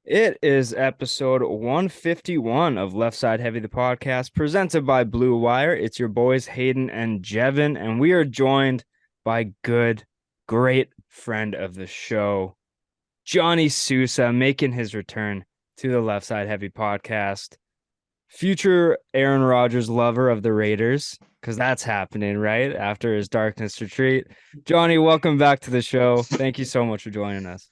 It is episode 151 of Left Side Heavy, the podcast, presented by Blue Wire. It's your boys, Hayden and Jevin, and we are joined by great friend of the show, Johnny Sousa, making his return to the Left Side Heavy podcast. Future Aaron Rodgers lover of the Raiders, because that's happening, right? After his darkness retreat. Johnny, welcome back to the show. Thank you so much for joining us.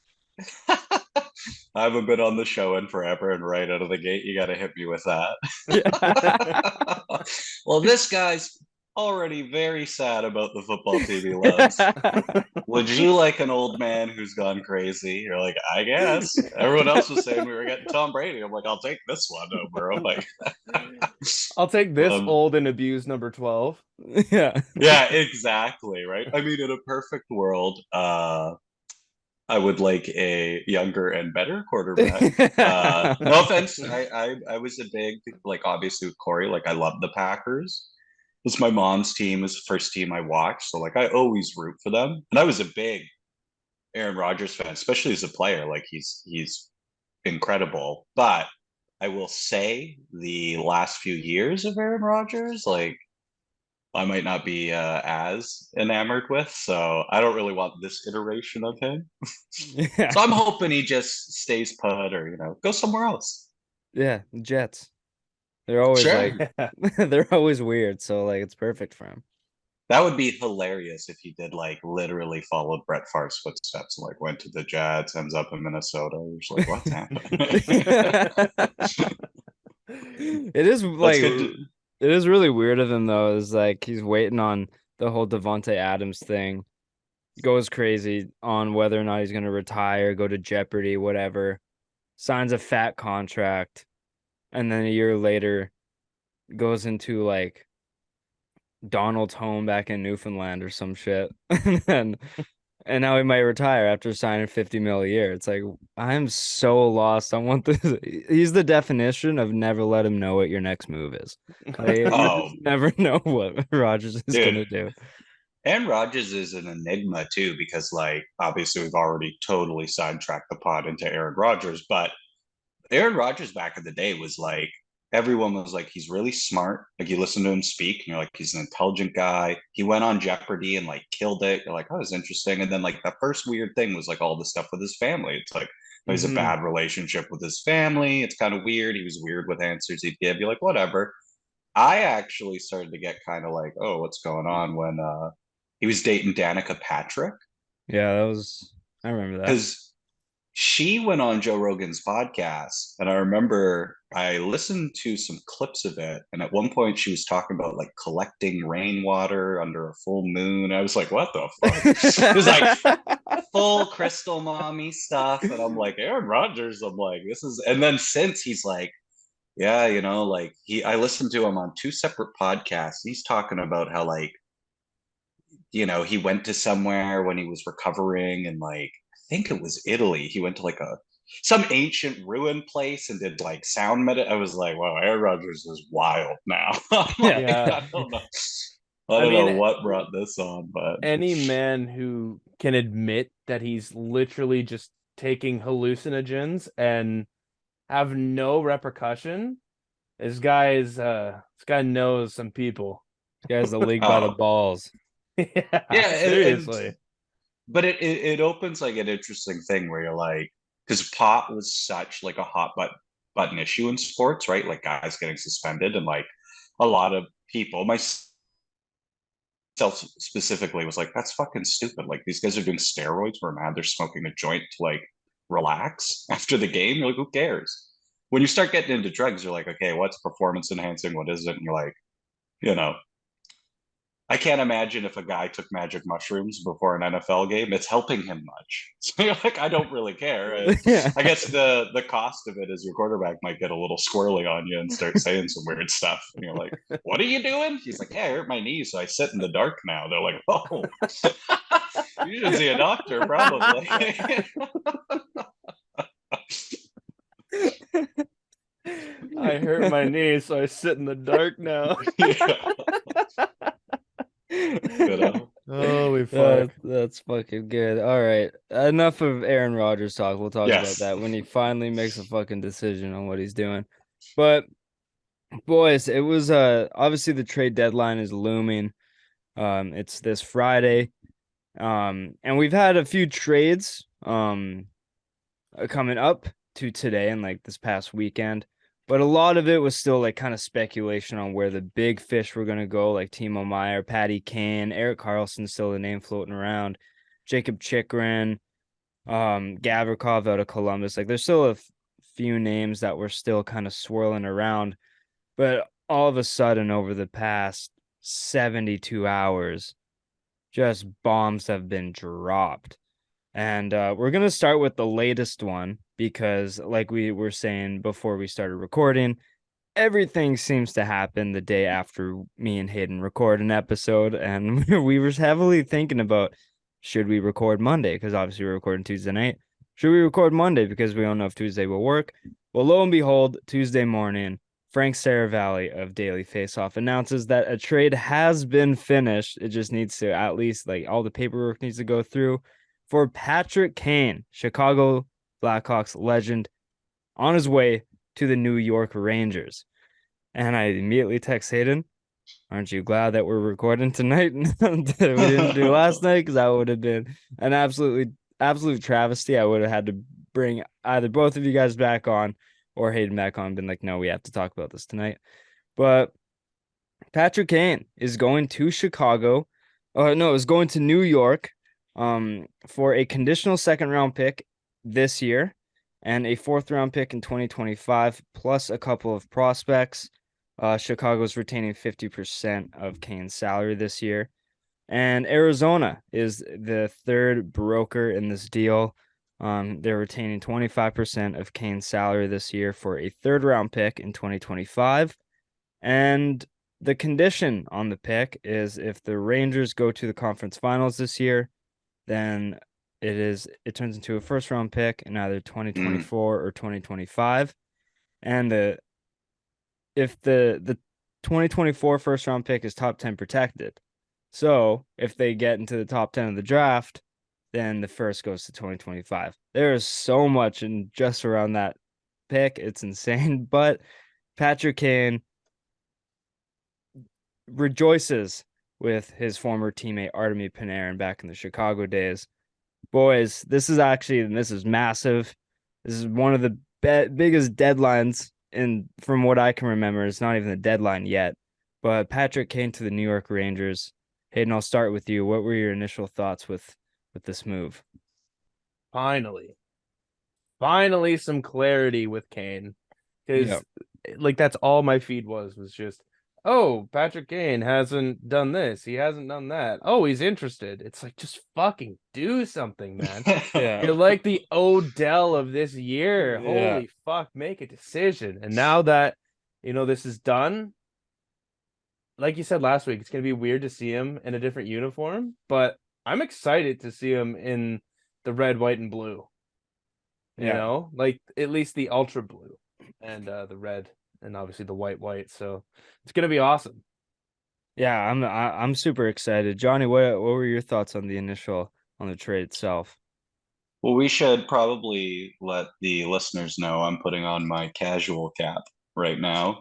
I haven't been on the show in forever, and right out of the gate, you got to hit me with that. Well, this guy's already very sad about the football team he loves. Would you like an old man who's gone crazy? You're like, I guess. Everyone else was saying we were getting Tom Brady. I'm like, I'll take this one over. I'm like, I'll take this old and abused number 12. Yeah. Yeah, exactly. Right. I mean, in a perfect world, I would like a younger and better quarterback. No offense. I was a big, like, obviously with Corey, like, I love the Packers. It was my mom's team, it was the first team I watched. So, like, I always root for them. And I was a big Aaron Rodgers fan, especially as a player. Like, he's incredible. But I will say the last few years of Aaron Rodgers, like, I might not be as enamored with. So I don't really want this iteration of him. Yeah. So I'm hoping he just stays put or, go somewhere else. Yeah, Jets. They're always Sure. they're always weird, so like it's perfect for him. That would be hilarious if he did like literally followed Brett Favre's footsteps and like went to the Jets, ends up in Minnesota. You're just like, what's happening? It is like it is really weird of him though. Is like he's waiting on the whole Devonte Adams thing. Goes crazy on whether or not he's gonna retire, go to Jeopardy, whatever. Signs a fat contract, and then a year later goes into like Donald's home back in Newfoundland or some shit. And now he might retire after signing 50 mil a year. It's like I'm so lost. I want this. He's the definition of never let him know what your next move is. Like, you Oh, just never know what Rodgers is dude. gonna do. And Rodgers is an enigma too, because like obviously we've already totally sidetracked the pod into Aaron Rodgers, but Aaron Rodgers back in the day was like everyone was like he's really smart. Like you listen to him speak, and you're like he's an intelligent guy. He went on Jeopardy and like killed it. You're like, oh, it's interesting. And then like the first weird thing was like all the stuff with his family. It's like he's a bad relationship with his family. It's kind of weird. He was weird with answers he'd give. You're like, whatever. I actually started to get kind of like, oh, what's going on when he was dating Danica Patrick Yeah, that was. I remember that. because she went on Joe Rogan's podcast, and I remember I listened to some clips of it, and at one point she was talking about like collecting rainwater under a full moon. I was like, what the fuck? It was like full crystal mommy stuff, and I'm like, Aaron Rodgers. I'm like, this is, and then since he's like, yeah, like I listened to him on two separate podcasts. He's talking about how like he went to somewhere when he was recovering and like I think it was Italy. He went to like some ancient ruin place and did like sound I was like, wow, Aaron Rodgers is wild now. Yeah. I don't know. I don't know what brought this on, but any man who can admit that he's literally just taking hallucinogens and have no repercussion, this guy knows some people. This guy's the league by the balls. Yeah, seriously. But it opens like an interesting thing where you're like, because pot was such like a hot button issue in sports, right? Like guys getting suspended, and like a lot of people, myself specifically, was like, that's fucking stupid. Like these guys are doing steroids where mad they're smoking a joint to like relax after the game. You're like, who cares? When you start getting into drugs, you're like, okay, what's performance enhancing? What is it? And you're like, you know, I can't imagine if a guy took magic mushrooms before an NFL game, it's helping him much. So you're like, I don't really care. And Yeah. I guess the cost of it is your quarterback might get a little squirrely on you and start saying some weird stuff. And you're like, what are you doing? He's like, yeah, I hurt my knee, so I sit in the dark now. They're like, oh, you should see a doctor, probably. I hurt my knee, so I sit in the dark now. Yeah. Oh, we fuck. That's That's fucking good. All right. Enough of Aaron Rodgers talk. We'll talk about that when he finally makes a fucking decision on what he's doing. But boys, it was obviously the trade deadline is looming. It's this Friday. And we've had a few trades coming up to today and like this past weekend. But a lot of it was still like kind of speculation on where the big fish were going to go, like Timo Meyer, Patty Kane, Eric Carlson, still a name floating around, Jacob Chikrin, Gavrikov out of Columbus. Like there's still a few names that were still kind of swirling around. But all of a sudden, over the past 72 hours, just bombs have been dropped. And we're going to start with the latest one because, like we were saying before we started recording, everything seems to happen the day after me and Hayden record an episode. And we were heavily thinking about, should we record Monday? Because obviously we're recording Tuesday night. Should we record Monday? Because we don't know if Tuesday will work. Well, lo and behold, Tuesday morning, Frank Saravalli of Daily Faceoff announces that a trade has been finished. It just needs to, at least, like, all the paperwork needs to go through for Patrick Kane, Chicago Blackhawks legend, on his way to the New York Rangers. And I immediately text Hayden, aren't you glad that we're recording tonight that we didn't do last night? Because that would have been an absolute travesty. I would have had to bring either both of you guys back on or Hayden back on and been like, no, we have to talk about this tonight. But Patrick Kane is going to Chicago. No, is going to New York for a conditional second round pick this year and a fourth round pick in 2025, plus a couple of prospects. Chicago's retaining 50% of Kane's salary this year. And Arizona is the third broker in this deal. They're retaining 25% of Kane's salary this year for a third round pick in 2025. And the condition on the pick is if the Rangers go to the conference finals this year, then it turns into a first round pick in either 2024 or 2025. And if the 2024 first round pick is top 10 protected. So if they get into the top 10 of the draft, then the first goes to 2025. There is so much in just around that pick. It's insane. But Patrick Kane rejoices with his former teammate Artemi Panarin back in the Chicago days. Boys, this is massive. This is one of the biggest deadlines from what I can remember. It's not even the deadline yet. But Patrick Kane to the New York Rangers. Hayden, I'll start with you. What were your initial thoughts with this move? Finally some clarity with Kane, because like that's all my feed was just, oh, Patrick Kane hasn't done this, he hasn't done that, oh, he's interested. It's like, just fucking do something, man. You're like the Odell of this year. Holy fuck, make a decision. And now that this is done, like you said last week, it's gonna be weird to see him in a different uniform, but I'm excited to see him in the red, white, and blue. You know, like at least the ultra blue and the red and obviously the white. So it's gonna be awesome. Yeah, I'm super excited. Johnny, what were your thoughts on the trade itself? Well, we should probably let the listeners know I'm putting on my casual cap right now.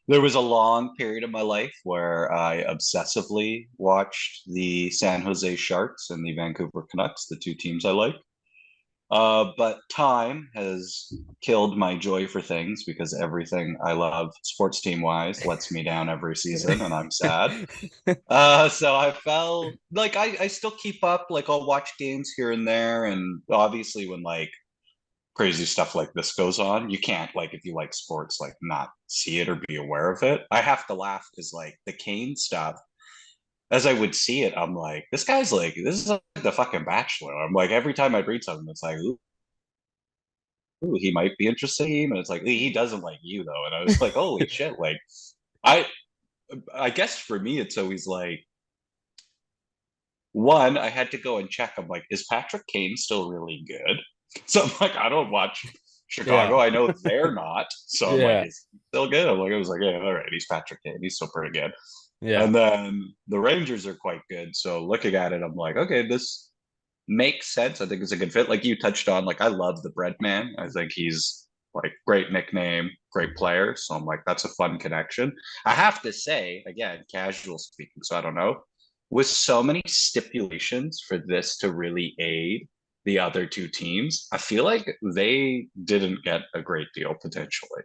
There was a long period of my life where I obsessively watched the San Jose Sharks and the Vancouver Canucks, the two teams I like. But time has killed my joy for things because everything I love sports team wise lets me down every season and I'm sad. So I felt like I still keep up, like I'll watch games here and there. And obviously when like crazy stuff like this goes on, you can't, like, if you like sports, like not see it or be aware of it. I have to laugh because like the Kane stuff, as I would see it, I'm like, this is like the fucking Bachelor. I'm like, every time I read something, it's like, ooh, he might be interested in him, and it's like he doesn't like you though. And I was like, holy shit! Like, I I guess for me, it's always like one, I had to go and check. I'm like, is Patrick Kane still really good? So I'm like, I don't watch Chicago. I know they're not. So I'm like, is he still good? I'm like, I was like, yeah, all right, he's Patrick Kane. He's still pretty good. Yeah. And then the Rangers are quite good. So looking at it, I'm like, okay, this makes sense. I think it's a good fit. Like you touched on, like I love the Bread Man. I think he's like great nickname, great player. So I'm like, that's a fun connection. I have to say, again, casual speaking, so I don't know, with so many stipulations for this to really aid the other two teams, I feel like they didn't get a great deal potentially.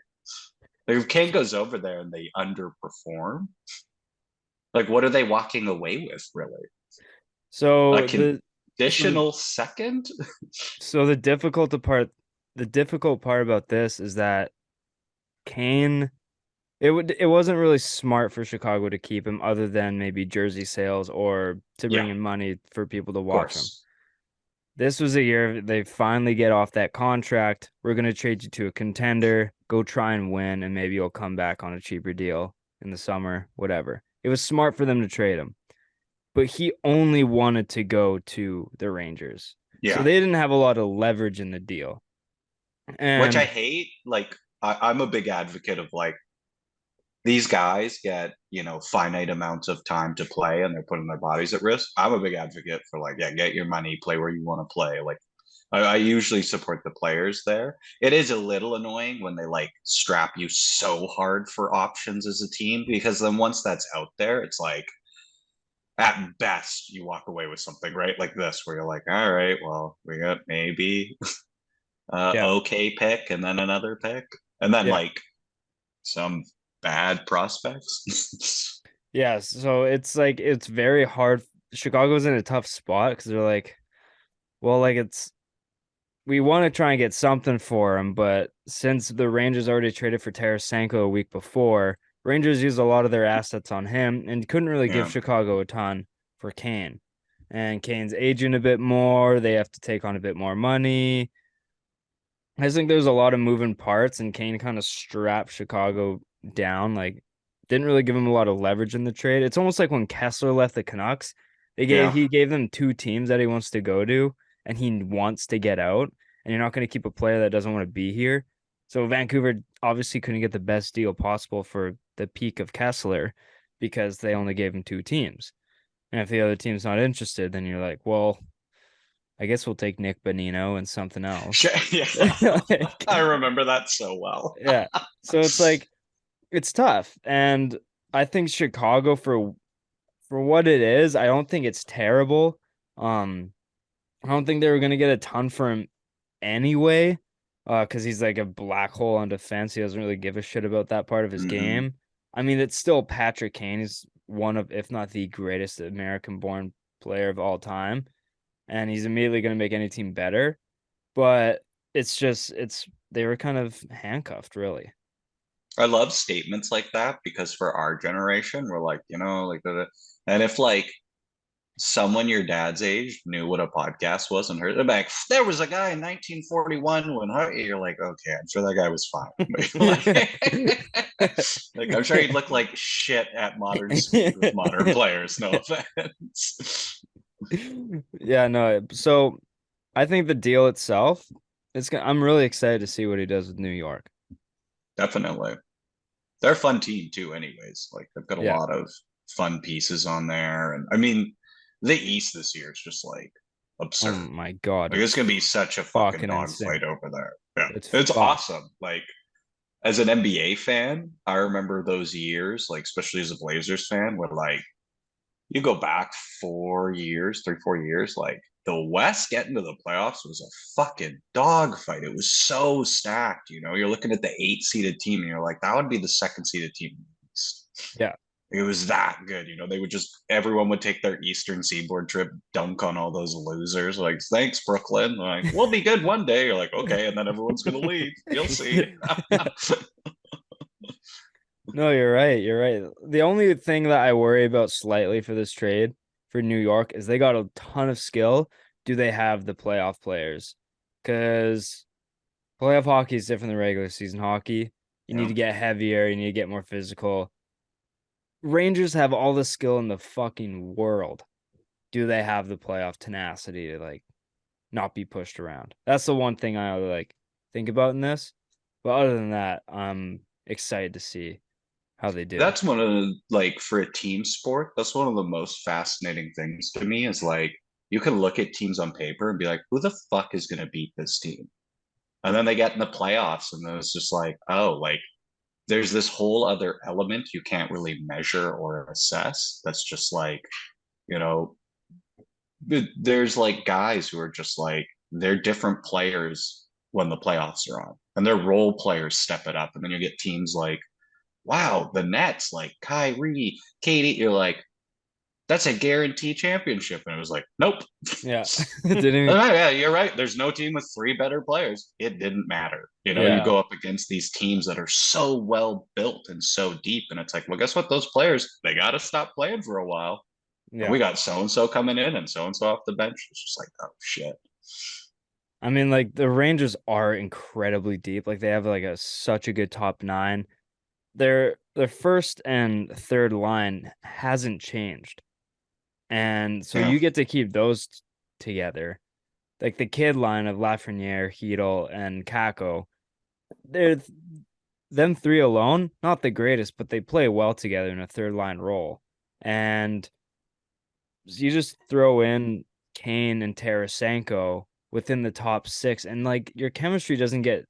Like if Kane goes over there and they underperform, like what are they walking away with really? A So so, conditional second? so the difficult part about this is that Kane, it wasn't really smart for Chicago to keep him other than maybe jersey sales or to Yeah, bring in money for people to of watch him. course. This was a year they finally get off that contract. We're going to trade you to a contender, go try and win, and maybe you'll come back on a cheaper deal in the summer, whatever. It was smart for them to trade him, but he only wanted to go to the Rangers. So Yeah. they didn't have a lot of leverage in the deal. Which I And hate. Like, I'm a big advocate of like these guys get, finite amounts of time to play and they're putting their bodies at risk. I'm a big advocate for like, yeah, get your money, play where you want to play. Like, I usually support the players there. It is a little annoying when they like strap you so hard for options as a team because then once that's out there, it's like at best you walk away with something, right? Like this, where you're like, all right, well, we got maybe yeah, okay pick and then another pick. And then yeah, like some bad prospects. yeah. So it's like it's very hard. Chicago's in a tough spot because they're like, well, like we want to try and get something for him, but since the Rangers already traded for Tarasenko a week before, Rangers used a lot of their assets on him and couldn't really give Yeah. Chicago a ton for Kane. And Kane's aging a bit more. They have to take on a bit more money. I just think there's a lot of moving parts, and Kane kind of strapped Chicago down. Like, didn't really give him a lot of leverage in the trade. It's almost like when Kessler left the Canucks, Yeah. he gave them two teams that he wants to go to, and he wants to get out. And you're not going to keep a player that doesn't want to be here. So Vancouver obviously couldn't get the best deal possible for the peak of Kessler because they only gave him two teams. And if the other team's not interested, then you're like, well, I guess we'll take Nick Bonino and something else. Yeah. Like, I remember that so well. yeah. So it's like it's tough. And I think Chicago for what it is, I don't think it's terrible. Um I don't think they were gonna get a ton for him anyway. Because he's like a black hole on defense. He doesn't really give a shit about that part of his Mm-hmm. game. I mean, it's still Patrick Kane. He's one of, if not the greatest American born player of all time. And he's immediately gonna make any team better. But it's they were kind of handcuffed, really. I love statements like that because for our generation, we're like, like and if like someone your dad's age knew what a podcast was and heard, they're like, there was a guy in 1941 when you're like, okay, I'm sure that guy was fine. Like, I'm sure he'd look like shit at modern speed with modern players. No offense. Yeah, no. So I think the deal itself, I'm really excited to see what he does with New York. Definitely. They're a fun team too, anyways. Like they've got a Yeah. lot of fun pieces on there. And I mean, the East this year is just like Oh absurd. my God, Like it's it's gonna be such a fucking fucking insane. dogfight over there. Yeah. It's It's fucked. awesome. Like as an NBA fan, I remember those years, like especially as a Blazers fan, where like you go back 4 years, 3, 4 years, like the West getting to the playoffs was a fucking dogfight. It was so stacked. You're looking at the 8 seeded team and you're like, that would be the second seeded team in the East. Yeah. It was that good. They would just, everyone would take their Eastern Seaboard trip, dunk on all those losers. Like, thanks, Brooklyn. Like, we'll be good one day. You're like, okay. And then everyone's going to leave. You'll see. No, you're right. You're right. The only thing that I worry about slightly for this trade for New York is they got a ton of skill. Do they have the playoff players? Because playoff hockey is different than regular season hockey. You need Yeah. to get heavier. You need to get more physical. Rangers have all the skill in the fucking world. Do they have the playoff tenacity to like not be pushed around? That's the one thing I like think about in this. But other than that, I'm excited to see how they do. That's one of the, like, for a team sport, that's one of the most fascinating things to me is like you can look at teams on paper and be like, who the fuck is going to beat this team? And then they get in the playoffs, and then it's just like, oh, like there's this whole other element you can't really measure or assess. That's just like, you know, there's like guys who are just like they're different players when the playoffs are on, and their role players step it up, and then you get teams like, wow, the Nets, like Kyrie, Katie, you're like, that's a guarantee championship. And it was like, nope. Yeah. Didn't Oh, yeah, you're right. There's no team with three better players. It didn't matter. You know, you yeah. go up against these teams that are so well built and so deep. And it's like, well, guess what? Those players, they got to stop playing for a while. And Yeah. we got so and so coming in and so off the bench. It's just like, oh, shit. I mean, like the Rangers are incredibly deep. Like they have like such a good top nine. Their first and third line hasn't changed. And so Yeah. you get to keep those together. Like the kid line of Lafreniere, Hedel, and Kako, they're them three alone, not the greatest, but they play well together in a third line role. And you just throw in Kane and Tarasenko within the top six, and like your chemistry doesn't get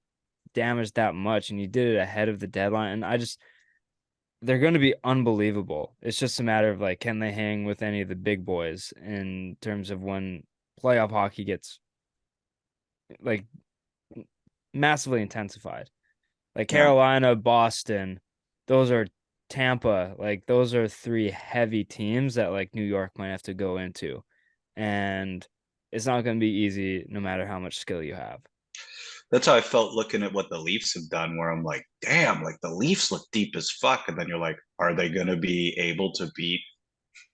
damaged that much, and you did it ahead of the deadline. And they're going to be unbelievable. It's just a matter of like, can they hang with any of the big boys in terms of when playoff hockey gets like massively intensified. Like Yeah. Carolina, Boston, those are Tampa, like those are three heavy teams that like New York might have to go into. And it's not going to be easy no matter how much skill you have. That's how I felt looking at what the Leafs have done, where I'm like, damn, like the Leafs look deep as fuck. And then you're like, are they going to be able to beat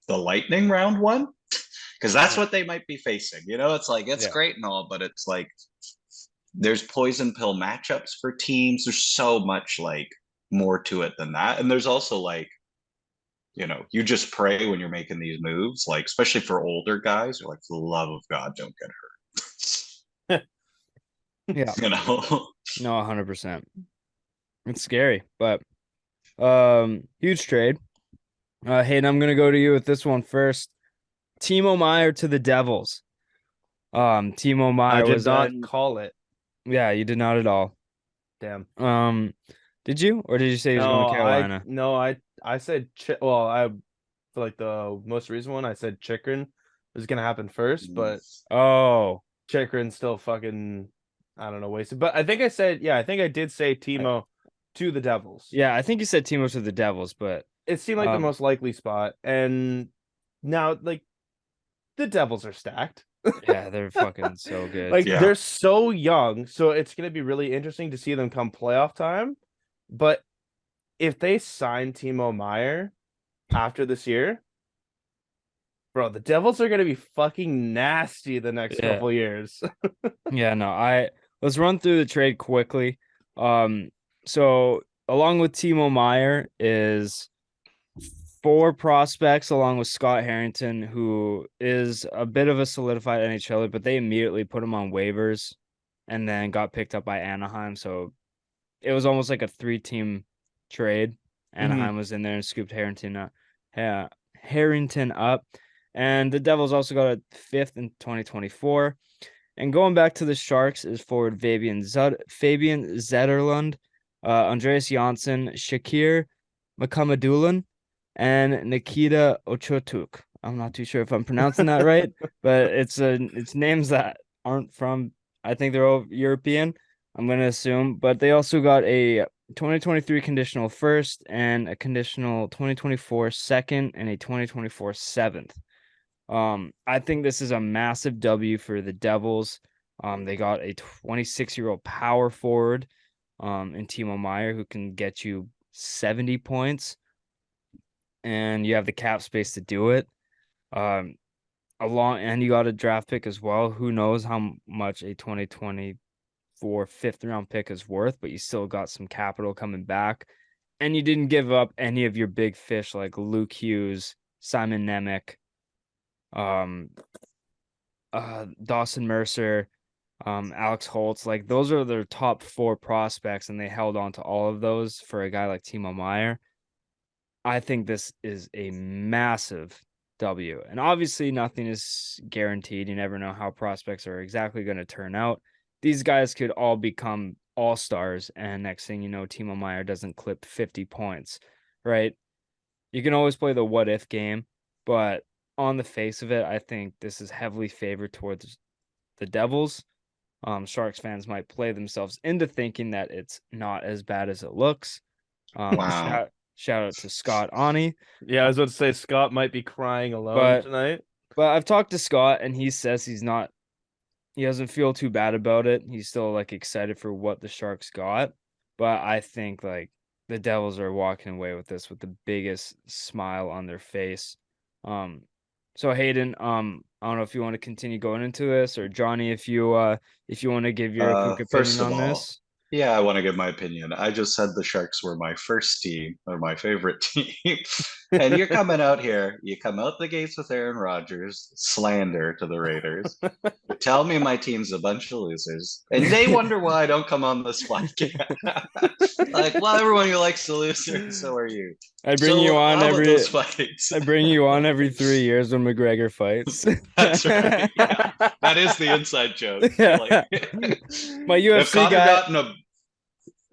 the Lightning round one? Because that's what they might be facing. You know, it's like, it's great and all, but it's like, there's poison pill matchups for teams. There's so much like more to it than that. And there's also like, you know, you just pray when you're making these moves, like, especially for older guys, you're like, for the love of God, don't get hurt. Yeah. You know? No, 100%. It's scary, but huge trade. Hayden, I'm gonna go to you with this one first. Timo Meier to the Devils. Timo Meier I did was not on. call it. Yeah, you did not at all. Damn. Did you, or did you say he was going to Carolina? I said well, I feel like the most recent one I said Chikrin was gonna happen first, but Chikrin's still fucking, I don't know, wasted. But I think I did say Timo to the Devils. Yeah, I think you said Timo to the Devils, but it seemed like the most likely spot. And now, like, the Devils are stacked. Yeah, they're fucking so good. Like, they're so young, so it's gonna be really interesting to see them come playoff time. But if they sign Timo Meier after this year, bro, the Devils are gonna be fucking nasty the next couple years. Yeah, no, let's run through the trade quickly. So along with Timo Meier is 4 prospects, along with Scott Harrington, who is a bit of a solidified NHLer, but they immediately put him on waivers and then got picked up by Anaheim. So it was almost like a 3-team trade. Anaheim was in there and scooped Harrington up. And the Devils also got a 5th in 2024. And going back to the Sharks is forward Fabian Zetterlund, Andreas Janssen, Shakir Makamadulan, and Nikita Ochotuk. I'm not too sure if I'm pronouncing that right, but it's names that aren't from, I think they're all European, I'm going to assume. But they also got a 2023 conditional first and a conditional 2024 second and a 2024 7th. I think this is a massive W for the Devils. They got a 26-year-old power forward in Timo Meier who can get you 70 points, and you have the cap space to do it. And you got a draft pick as well. Who knows how much a 2024 5th-round pick is worth, but you still got some capital coming back, and you didn't give up any of your big fish like Luke Hughes, Simon Nemec, Dawson Mercer, Alex Holtz. Like, those are their top 4 prospects, and they held on to all of those for a guy like Timo Meier. I think this is a massive W. And obviously, nothing is guaranteed. You never know how prospects are exactly going to turn out. These guys could all become all-stars, and next thing you know, Timo Meier doesn't clip 50 points, right? You can always play the what-if game, but on the face of it, I think this is heavily favored towards the Devils. Sharks fans might play themselves into thinking that it's not as bad as it looks. Wow. Shout out to Scott Ani. Yeah, I was about to say Scott might be crying alone tonight. But I've talked to Scott, and he says he doesn't feel too bad about it. He's still like excited for what the Sharks got. But I think like the Devils are walking away with this with the biggest smile on their face. So Hayden, I don't know if you want to continue going into this, or Johnny, if you want to give your quick First opinion of on all, this. yeah, I want to give my opinion. I just said the Sharks were my first team or my favorite team. And you're coming out here, you come out the gates with Aaron Rodgers, slander to the Raiders. You tell me my team's a bunch of losers. And they wonder why I don't come on this podcast. Like, well, everyone you likes to lose, so are you. I bring you on those fights? I bring you on every 3 years when McGregor fights. That's right. Yeah. That is the inside joke. Like, my UFC guy.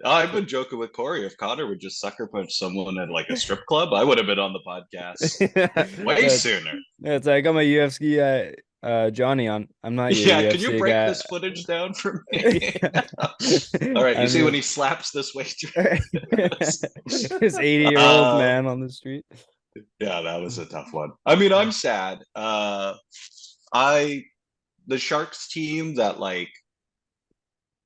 I've been joking with Corey. If Connor would just sucker punch someone at like a strip club, I would have been on the podcast way sooner. Yeah, it's like I got my UFC Johnny on. I'm not your UFC can you break guy. this footage down for me? All right, you see when he slaps this waiter. This 80-year-old man on the street. Yeah, that was a tough one. I mean, I'm sad. The Sharks team that like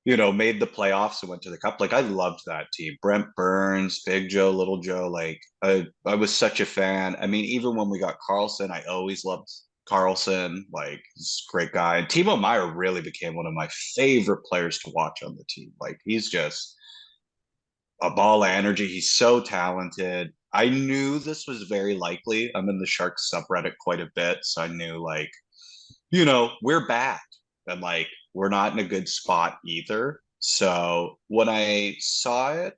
made the playoffs and went to the cup. Like I loved that team. Brent Burns, Big Joe, Little Joe. Like I was such a fan. I mean, even when we got Carlson, I always loved Carlson. Like he's a great guy. And Timo Meier really became one of my favorite players to watch on the team. Like he's just a ball of energy. He's so talented. I knew this was very likely. I'm in the Sharks subreddit quite a bit, so I knew like, we're bad. And like we're not in a good spot either. So when I saw it,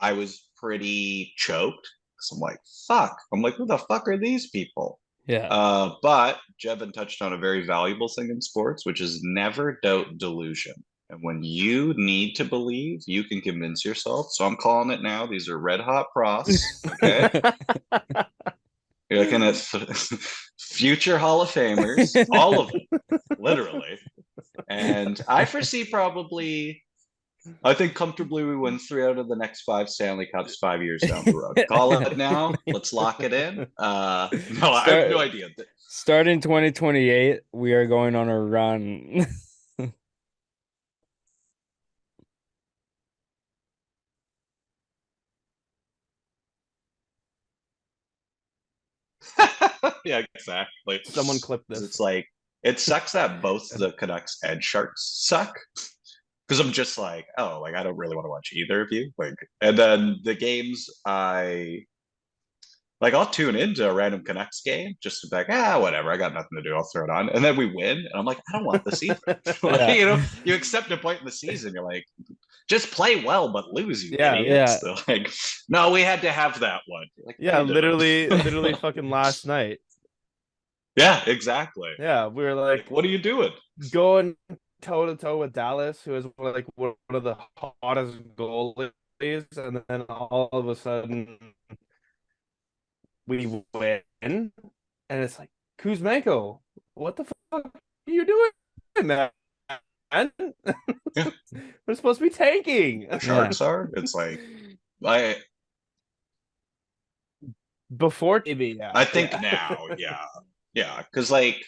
I was pretty choked because I'm like, fuck. I'm like, who the fuck are these people? Yeah. But Jevin touched on a very valuable thing in sports, which is never doubt delusion. And when you need to believe, you can convince yourself. So I'm calling it now. These are red hot pros. Okay. You're looking at future Hall of Famers, all of them, literally. And I foresee I think comfortably we win 3 out of the next 5 Stanley Cups 5 years down the road. Call it now. Let's lock it in. I have no idea. Starting 2028, we are going on a run. Yeah, exactly. Someone clip this. It's like it sucks that both the Canucks and Sharks suck. Because I'm just like, oh, like I don't really want to watch either of you. Like, and then the games I'll tune into a random Canucks game just to be like, whatever, I got nothing to do, I'll throw it on. And then we win, and I'm like, I don't want this either. Like, you accept a point in the season, you're like, just play well, but lose, you idiots. Yeah. Like, no, we had to have that one. Like, literally fucking last night. Yeah, exactly. Yeah, we were like, what are you doing? Going toe to toe with Dallas, who is one of the hottest goalies, and then all of a sudden we win, and it's like, Kuzmenko, what the fuck are you doing, man? We're supposed to be tanking. The Sharks are. It's like before TV. Yeah, I think now, yeah, because like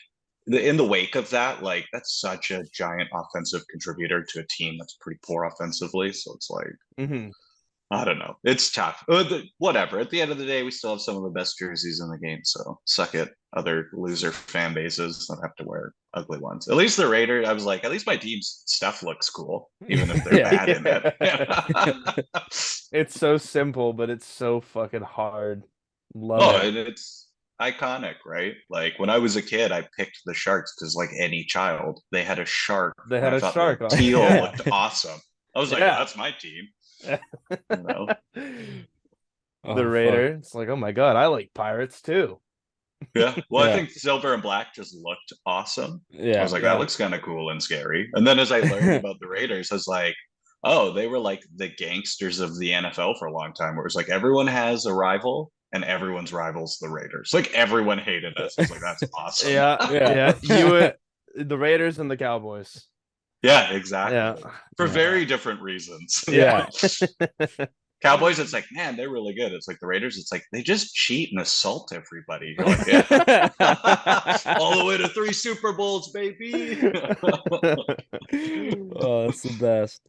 in the wake of that, like that's such a giant offensive contributor to a team that's pretty poor offensively. So it's like, I don't know. It's tough. Whatever. At the end of the day, we still have some of the best jerseys in the game. So suck it, other loser fan bases. Don't have to wear ugly ones. At least the Raiders, I was like, at least my team's stuff looks cool, even if they're bad in it. It's so simple, but it's so fucking hard. Love it. And it's iconic, right? Like when I was a kid, I picked the Sharks because, like any child, they had a shark. They had a shark on. Teal looked awesome. I was like, that's my team. the Raider. Fuck. It's like, oh my god, I like Pirates too. Yeah. Well, I think silver and black just looked awesome. Yeah. I was like, that looks kind of cool and scary. And then as I learned about the Raiders, I was like, oh, they were like the gangsters of the NFL for a long time, where it was like everyone has a rival and everyone's rival's the Raiders. Like everyone hated us. I was like, that's awesome. Yeah. You would the Raiders and the Cowboys. Yeah, exactly. Yeah. For very different reasons. Yeah. Cowboys, it's like, man, they're really good. It's like the Raiders, it's like they just cheat and assault everybody. You're like, yeah. All the way to 3 Super Bowls, baby. Oh, that's the best.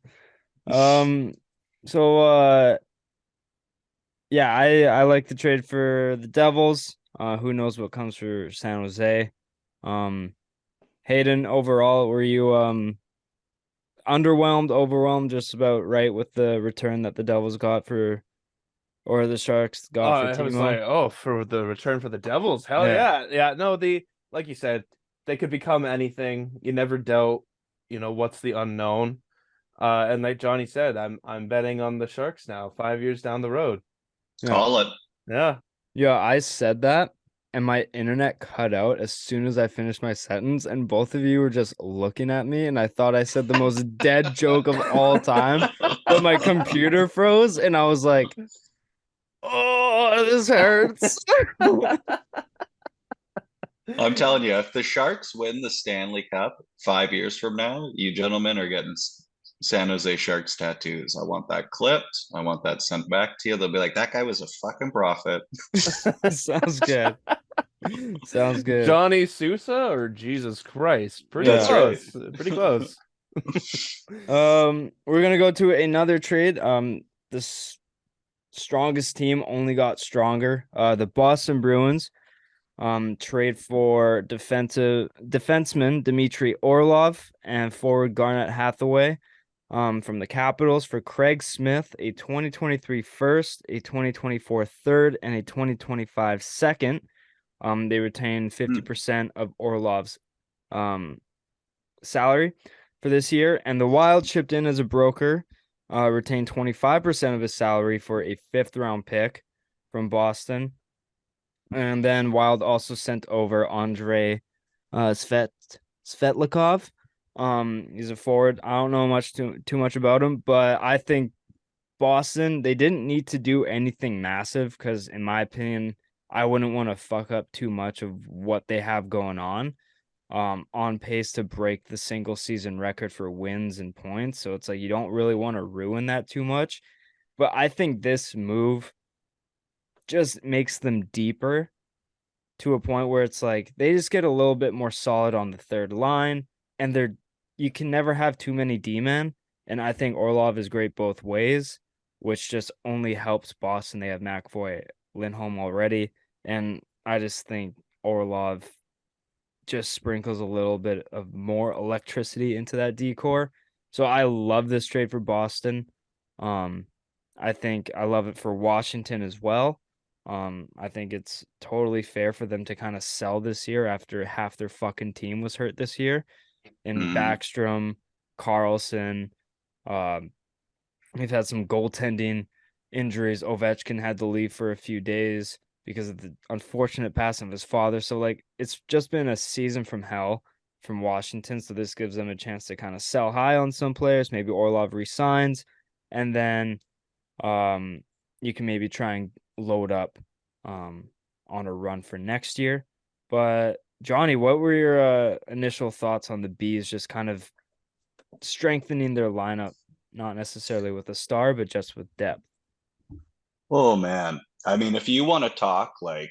So yeah, I like the trade for the Devils. Who knows what comes for San Jose. Hayden, overall, were you underwhelmed, overwhelmed, just about right with the return that the Devils got for, or the Sharks got for Timo? I was like, for the return for the Devils, hell yeah. No, like you said, they could become anything. You never doubt, what's the unknown. And like Johnny said, I'm betting on the Sharks now, 5 years down the road. Call it. Yeah. Yeah, I said that, and my internet cut out as soon as I finished my sentence, and both of you were just looking at me, and I thought I said the most dead joke of all time, but my computer froze, and I was like, oh, this hurts. I'm telling you, if the Sharks win the Stanley Cup 5 years from now, you gentlemen are getting San Jose Sharks tattoos. I want that clipped. I want that sent back to you. They'll be like, that guy was a fucking prophet. Sounds good. Sounds good. Johnny Sousa or Jesus Christ? Pretty close. Right. Pretty close. We're gonna go to another trade. The strongest team only got stronger. The Boston Bruins trade for defenseman Dmitry Orlov and forward Garnet Hathaway from the Capitals for Craig Smith, a 2023 first, a 2024 third, and a 2025 second. They retain 50% of Orlov's salary for this year, and the Wild chipped in as a broker, retained 25% of his salary for a 5th-round pick from Boston. And then Wild also sent over Andrei Svetlikov. He's a forward. I don't know too much about him, but I think Boston, they didn't need to do anything massive because, in my opinion, I wouldn't want to fuck up too much of what they have going on pace to break the single season record for wins and points. So it's like you don't really want to ruin that too much. But I think this move just makes them deeper to a point where it's like they just get a little bit more solid on the third line, and you can never have too many D-men. And I think Orlov is great both ways, which just only helps Boston. They have McAvoy, Lindholm already, and I just think Orlov just sprinkles a little bit of more electricity into that decor. So I love this trade for Boston. I think I love it for Washington as well. I think it's totally fair for them to kind of sell this year after half their fucking team was hurt this year. And Backstrom, Carlson, we've had some goaltending injuries. Ovechkin had to leave for a few days because of the unfortunate passing of his father. So, like, it's just been a season from hell from Washington. So this gives them a chance to kind of sell high on some players. Maybe Orlov resigns, and then you can maybe try and load up on a run for next year. But Johnny, what were your initial thoughts on the Bees just kind of strengthening their lineup, not necessarily with a star, but just with depth? Oh man, I mean, if you want to talk, like,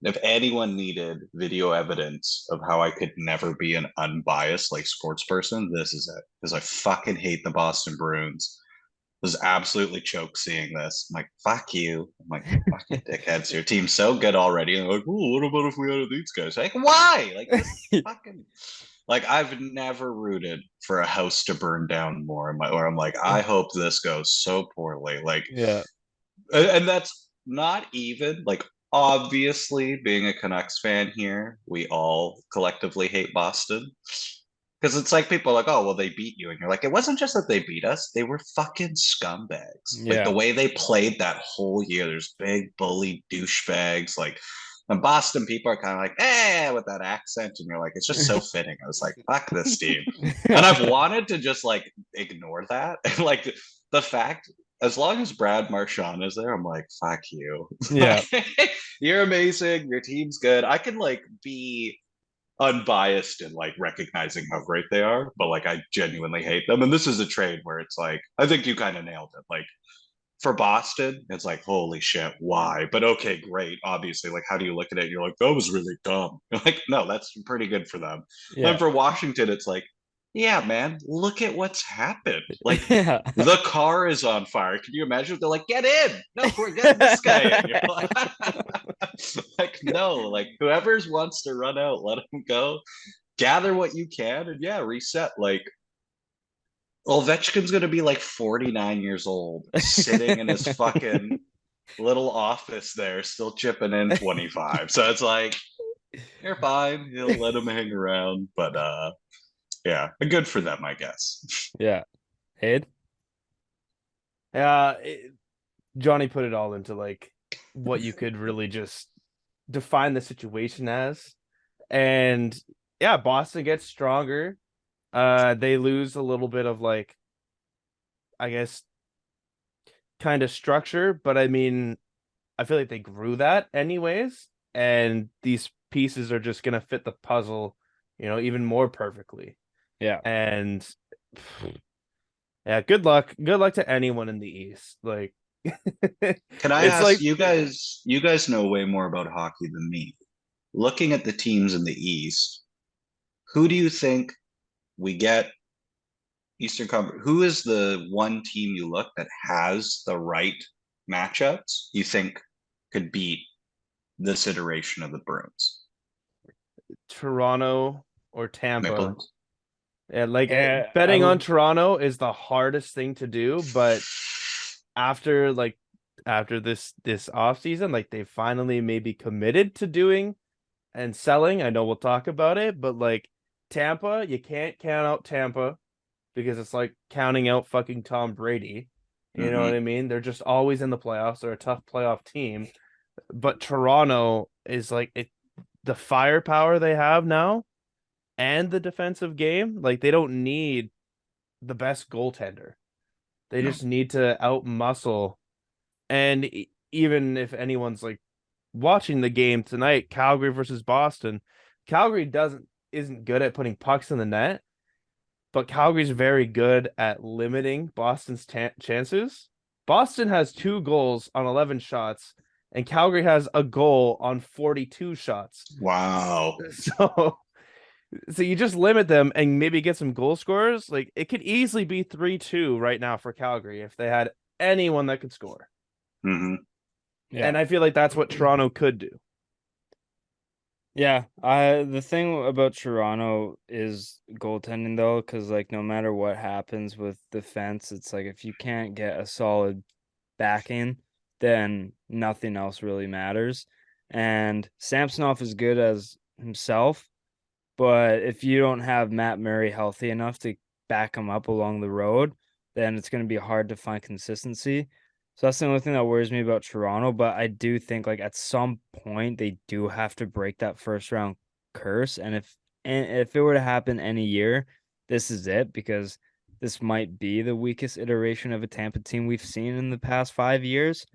if anyone needed video evidence of how I could never be an unbiased like sports person, this is it. Because I fucking hate the Boston Bruins. I was absolutely choked seeing this. I'm like, fuck you. I'm like, fucking dickheads. Your team's so good already. And they're like, oh, what about if we added these guys? Like, why? Like, this is fucking. Like, I've never rooted for a house to burn down more. Where I'm like, I hope this goes so poorly. Like, yeah. And that's not even like, obviously, being a Canucks fan here, we all collectively hate Boston. Because it's like people are like, oh, well, they beat you. And you're like, it wasn't just that they beat us. They were fucking scumbags. Like the Yeah. way they played that whole year, there's big bully douchebags. Like, and Boston people are kind of like, with that accent. And you're like, it's just so fitting. I was like, fuck this team. And I've wanted to just like ignore that. And like the fact, as long as Brad Marchand is there, I'm like, fuck you. Yeah. You're amazing. Your team's good. I can like be unbiased in like recognizing how great they are, but like I genuinely hate them. And this is a trade where it's like, I think you kind of nailed it. Like for Boston, it's like, holy shit, why? But okay, great. Obviously, like, how do you look at it? You're like, that was really dumb. You're like, no, that's pretty good for them. And Yeah. for Washington, it's like, yeah, man, look at what's happened. Like, Yeah. the car is on fire. Can you imagine? They're like, get in. No, we're getting this guy in. You're like, no, like, whoever wants to run out, let him go. Gather what you can and yeah, reset. Like, Ovechkin's gonna be like 49 years old, sitting in his fucking little office there, still chipping in 25. So it's like, you're fine. He'll let him hang around. But yeah, good for them, I guess. Yeah. Aid? Yeah, Johnny put it all into like what you could really just define the situation as. And yeah, Boston gets stronger. They lose a little bit of like, I guess, kind of structure, but I mean, I feel like they grew that anyways, and these pieces are just gonna fit the puzzle, even more perfectly. Yeah. And yeah, good luck. Good luck to anyone in the East. Like, Can I it's ask like you guys? You guys know way more about hockey than me. Looking at the teams in the East, who do you think we get Eastern Conference? Who is the one team you look that has the right matchups you think could beat this iteration of the Bruins? Toronto or Maple Tampa. Leafs? Yeah, like I betting on would. Toronto is the hardest thing to do, but after this off season, like they finally maybe committed to doing and selling. I know we'll talk about it, but like Tampa, you can't count out Tampa because it's like counting out fucking Tom Brady. You know what Mm-hmm. I mean? They're just always in the playoffs. They're a tough playoff team. But Toronto is like the firepower they have now and the defensive game, like they don't need the best goaltender. They No. just need to outmuscle. And even if anyone's like watching the game tonight, Calgary versus Boston, Calgary isn't good at putting pucks in the net, but Calgary's very good at limiting Boston's chances. Boston has 2 goals on 11 shots, and Calgary has a goal on 42 shots. Wow. So you just limit them and maybe get some goal scorers. Like it could easily be 3-2 right now for Calgary if they had anyone that could score. Mm-hmm. Yeah. And I feel like that's what Toronto could do. Yeah, the thing about Toronto is goaltending though, because like no matter what happens with defense, it's like if you can't get a solid backing, then nothing else really matters. And Samsonov is good as himself, but if you don't have Matt Murray healthy enough to back him up along the road, then it's going to be hard to find consistency. So that's the only thing that worries me about Toronto. But I do think like at some point they do have to break that first round curse. And if it were to happen any year, this is it because this might be the weakest iteration of a Tampa team we've seen in the past 5 years.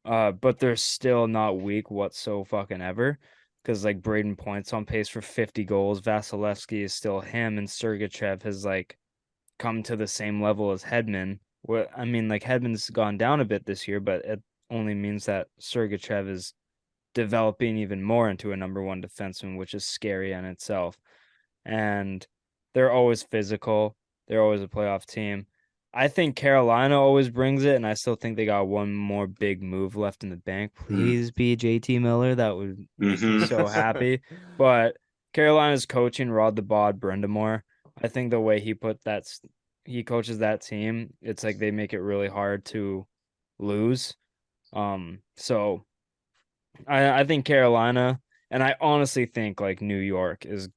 But they're still not weak whatsoever. Because like Braden Point's on pace for 50 goals. Vasilevsky is still him, and Sergachev has like come to the same level as Hedman. What I mean, like Hedman's gone down a bit this year, but it only means that Sergachev is developing even more into a number one defenseman, which is scary in itself. And they're always physical. They're always a playoff team. I think Carolina always brings it, and I still think they got one more big move left in the bank. Please be JT Miller. That would make me Mm-hmm. so happy. But Carolina's coaching Rod the Bod Brendamore. I think the way he coaches that team, it's like they make it really hard to lose. So I think Carolina, and I honestly think like New York is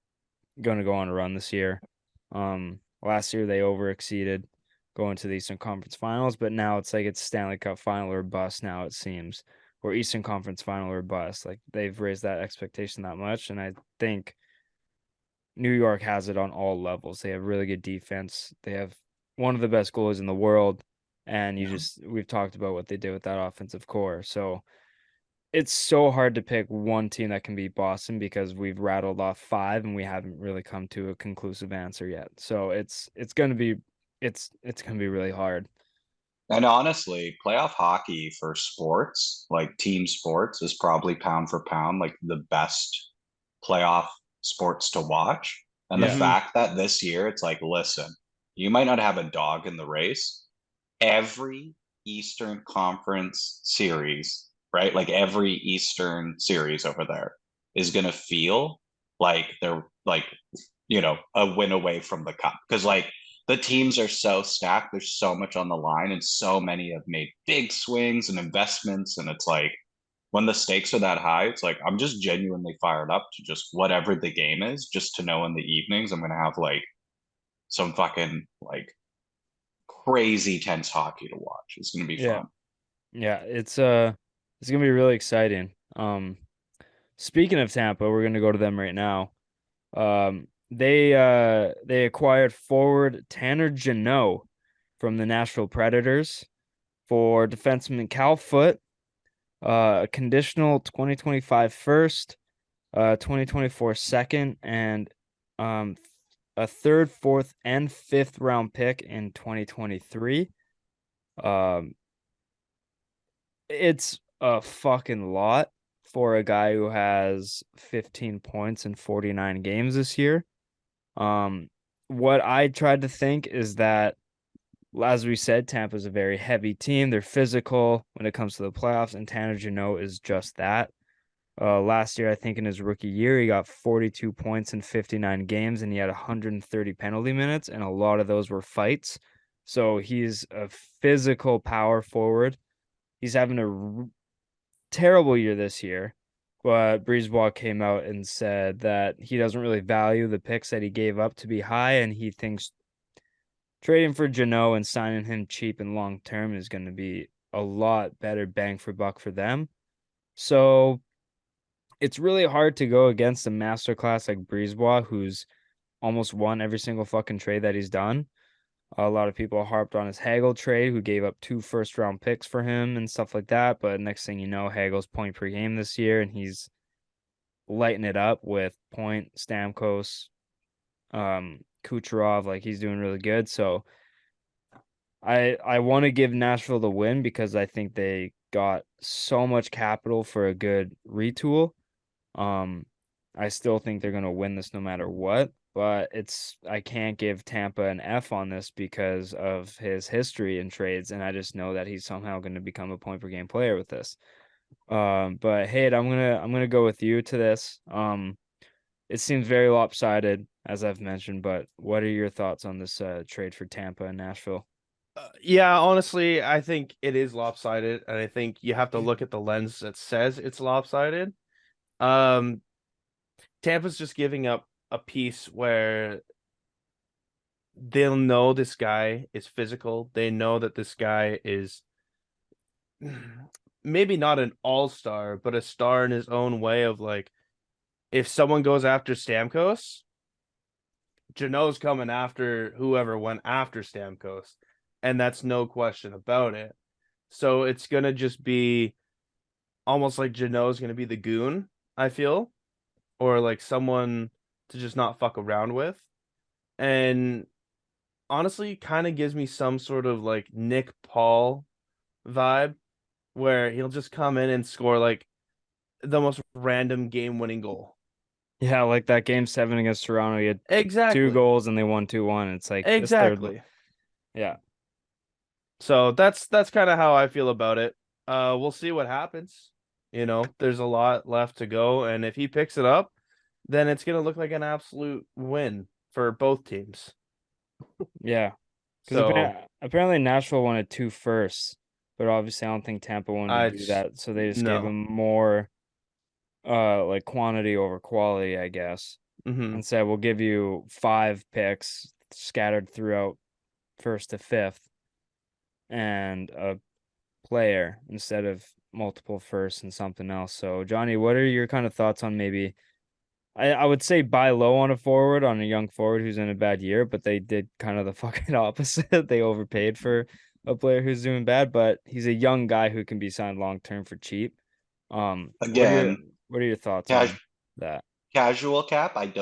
going to go on a run this year. Last year they overexceeded going to the Eastern Conference Finals, but now it's like it's Stanley Cup final or bust now, it seems, or Eastern Conference final or bust. Like they've raised that expectation that much, and I think New York has it on all levels. They have really good defense. They have one of the best goalies in the world, and we've talked about what they did with that offensive core. So it's so hard to pick one team that can beat Boston because we've rattled off 5 and we haven't really come to a conclusive answer yet. So it's gonna be really hard. And honestly, playoff hockey for sports, like team sports, is probably pound for pound like the best playoff sports to watch. And the Yeah. fact that this year it's like, listen, you might not have a dog in the race. Every Eastern Conference series, right? Like every Eastern series over there is going to feel like they're like, a win away from the cup. Because like the teams are so stacked, there's so much on the line, and so many have made big swings and investments. And it's like, when the stakes are that high, it's like I'm just genuinely fired up to just whatever the game is, just to know in the evenings I'm gonna have like some fucking like crazy tense hockey to watch. It's gonna be Yeah. fun. Yeah, it's gonna be really exciting. Speaking of Tampa, we're gonna go to them right now. They acquired forward Tanner Jeannot from the Nashville Predators for defenseman Cal Foote, a conditional 2025 first, 2024 second, and um a third, fourth, and fifth round pick in 2023. Um, it's a fucking lot for a guy who has 15 points in 49 games this year. What I tried to think is that, as we said, Tampa's a very heavy team. They're physical when it comes to the playoffs, and Tanner Jeannot is just that. Last year, I think in his rookie year, he got 42 points in 59 games, and he had 130 penalty minutes, and a lot of those were fights. So he's a physical power forward. He's having a terrible year this year, but Brisebois came out and said that he doesn't really value the picks that he gave up to be high, and he thinks trading for Jeannot and signing him cheap and long term is going to be a lot better bang for buck for them. So it's really hard to go against a masterclass like Brisebois, who's almost won every single fucking trade that he's done. A lot of people harped on his Hagel trade, who gave up 2 first-round picks for him and stuff like that. But next thing you know, Hagel's point per game this year, and he's lighting it up with Point, Stamkos, Kucherov. Like he's doing really good. So I want to give Nashville the win because I think they got so much capital for a good retool. I still think they're gonna win this no matter what, but I can't give Tampa an F on this because of his history in trades, and I just know that he's somehow gonna become a point per game player with this. But Hayden, I'm gonna go with you to this. It seems very lopsided, as I've mentioned, but what are your thoughts on this trade for Tampa and Nashville? Yeah, honestly, I think it is lopsided, and I think you have to look at the lens that says it's lopsided. Um, Tampa's just giving up a piece where they'll know this guy is physical. They know that this guy is maybe not an all-star, but a star in his own way of like, if someone goes after Stamkos, Janot's coming after whoever went after Stamkos, and that's no question about it. So it's gonna just be almost like Janot's gonna be the goon, I feel, or like someone to just not fuck around with. And honestly, kind of gives me some sort of like Nick Paul vibe where he'll just come in and score like the most random game-winning goal. Yeah, like that game 7 against Toronto, he had 2 Exactly. goals and they won 2-1. It's like this third one. Exactly. Yeah. So that's kind of how I feel about it. We'll see what happens. There's a lot left to go, and if he picks it up, then it's gonna look like an absolute win for both teams. Yeah. Because So apparently Nashville wanted 2 firsts, but obviously I don't think Tampa wanted I to do just that, so they just gave no. him more like quantity over quality, I guess, Hmm. and said we'll give you 5 picks, scattered throughout first to fifth and a player instead of multiple firsts and something else. So, Johnny, what are your kind of thoughts on maybe? I would say buy low on a young forward who's in a bad year, but they did kind of the fucking opposite. They overpaid for a player who's doing bad, but he's a young guy who can be signed long term for cheap. Again, what are your thoughts cas- on that? casual cap. I've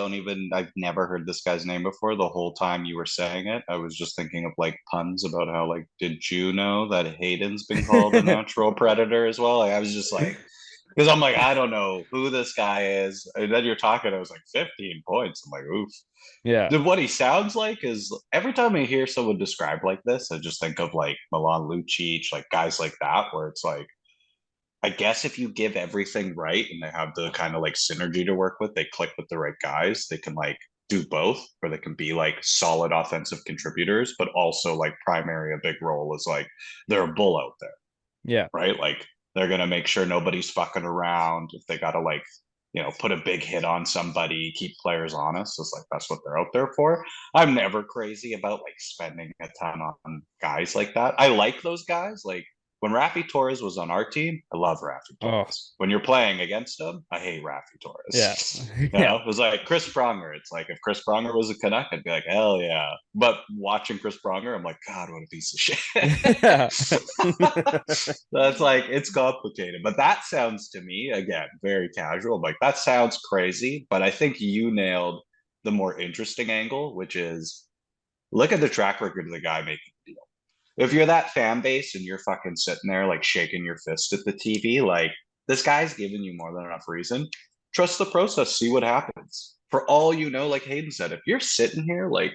never heard this guy's name before. The whole time you were saying it, I was just thinking of like puns about how like, did you know that Hayden's been called a natural predator as well? Like, I was just like, because I'm like, I don't know who this guy is. And then you're talking, I was like, 15 points. I'm like, oof. Yeah. What he sounds like is every time I hear someone describe like this, I just think of like Milan Lucic, like guys like that, where it's like, I guess if you give everything right and they have the kind of like synergy to work with, they click with the right guys, they can like do both, or they can be like solid offensive contributors, but also like primary a big role is like they're a bull out there. Yeah. Right. Like they're gonna make sure nobody's fucking around. If they gotta like, put a big hit on somebody, keep players honest, it's like that's what they're out there for. I'm never crazy about like spending a ton on guys like that. I like those guys. Like when Rafi Torres was on our team, I love Rafi Oh, Torres. When you're playing against him, I hate Rafi yeah. Torres. Yeah. It was like Chris Pronger. It's like if Chris Pronger was a Canuck, I'd be like, hell yeah. But watching Chris Pronger, I'm like, God, what a piece of shit. Yeah. That's like it's complicated. But that sounds to me, again, very casual. Like that sounds crazy, but I think you nailed the more interesting angle, which is look at the track record of the guy making the deal. If you're that fan base and you're fucking sitting there like shaking your fist at the TV, like this guy's giving you more than enough reason. Trust the process, see what happens. For all you know, like Hayden said, if you're sitting here like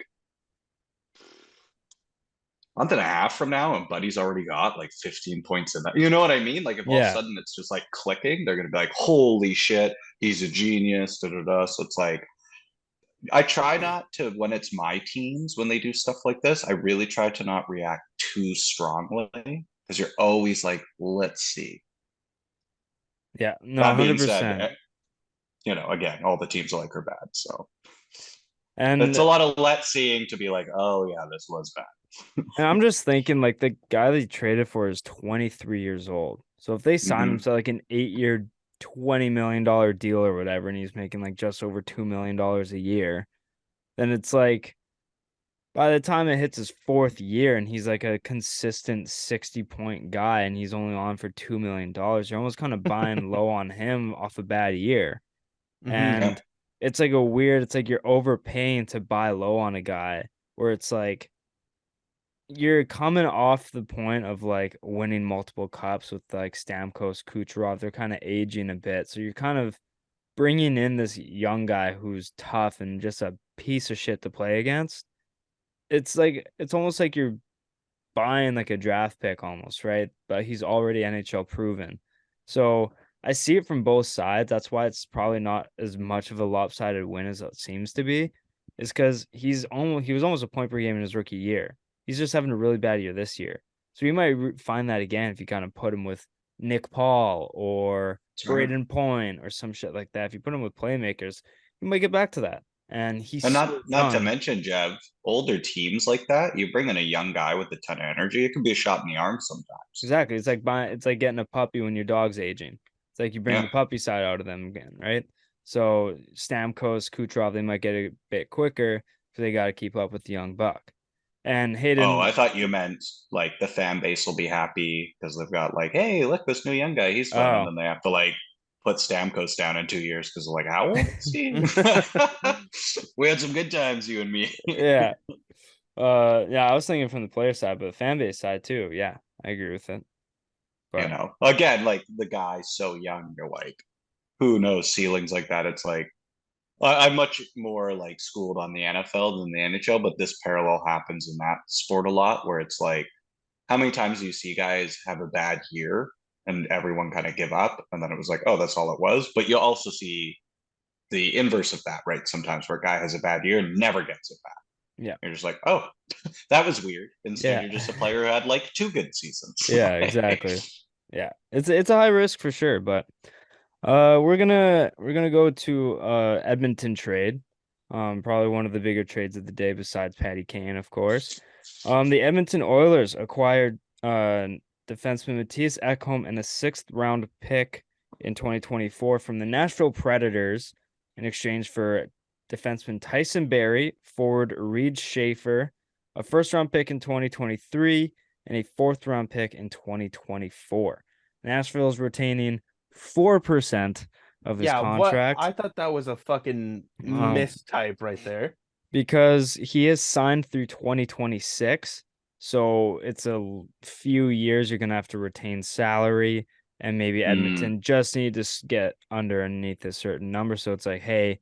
month and a half from now and Buddy's already got like 15 points in that, you know what I mean? Like if all of a Yeah. sudden it's just like clicking, they're gonna be like, holy shit, he's a genius, da da da. So it's like I try not to, when it's my teams, when they do stuff like this, I really try to not react too strongly because you're always like, let's see. Yeah. No, That being said, 100%. Again, all the teams like are bad. So And it's a lot of let's seeing to be like, oh yeah, this was bad. And I'm just thinking, like, the guy they traded for is 23 years old. So if they sign him Mhm. to like an 8-year, $20 million deal or whatever, and he's making like just over $2 million a year, then it's like by the time it hits his fourth year and he's like a consistent 60-point guy and he's only on for $2 million, you're almost kind of buying low on him off a bad year. Yeah. And it's like it's like you're overpaying to buy low on a guy where it's like, you're coming off the point of like winning multiple cups with like Stamkos, Kucherov. They're kind of aging a bit. So you're kind of bringing in this young guy who's tough and just a piece of shit to play against. It's almost like you're buying like a draft pick almost, right? But he's already NHL proven. So I see it from both sides. That's why it's probably not as much of a lopsided win as it seems to be. Is because he was almost a point per game in his rookie year. He's just having a really bad year this year. So you might find that again if you kind of put him with Nick Paul or Sure. Braden Point or some shit like that. If you put him with playmakers, you might get back to that. And he's And so not to young. mention, Jev, older teams like that, you bring in a young guy with a ton of energy, it can be a shot in the arm sometimes. Exactly. It's like getting a puppy when your dog's aging. It's like you bring Yeah. the puppy side out of them again, right? So Stamkos, Kucherov, they might get a bit quicker because they got to keep up with the young buck. And Oh, I Hayden, thought you meant like the fan base will be happy because they've got like, hey, look, this new young guy, he's fun. And oh, then they have to like put Stamkos down in 2 years because they're like, how old is he? We had some good times, you and me. yeah, yeah. I was thinking from the player side, but the fan base side too. Yeah, I agree with it. But Again, like the guy's so young, you're like, who knows ceilings like that? It's like, I'm much more like schooled on the NFL than the NHL, but this parallel happens in that sport a lot where it's like, how many times do you see guys have a bad year and everyone kind of give up? And then it was like, oh, that's all it was. But you'll also see the inverse of that, right? Sometimes where a guy has a bad year and never gets it back. yeah, You're just like, oh, that was weird. Instead, yeah, you're just a player who had like 2 good seasons. yeah, exactly. Yeah, it's a high risk for sure, but we're gonna go to Edmonton trade. Probably one of the bigger trades of the day besides Patty Kane, of course. The Edmonton Oilers acquired defenseman Mattias Ekholm and a 6th-round pick in 2024 from the Nashville Predators in exchange for defenseman Tyson Barrie, forward Reed Schaefer, a 1st-round pick in 2023, and a 4th-round pick in 2024. Nashville is retaining 4% of his contract. I thought that was a fucking mistype right there. Because he is signed through 2026. So it's a few years you're going to have to retain salary. And maybe Edmonton just need to get underneath a certain number. So it's like, hey,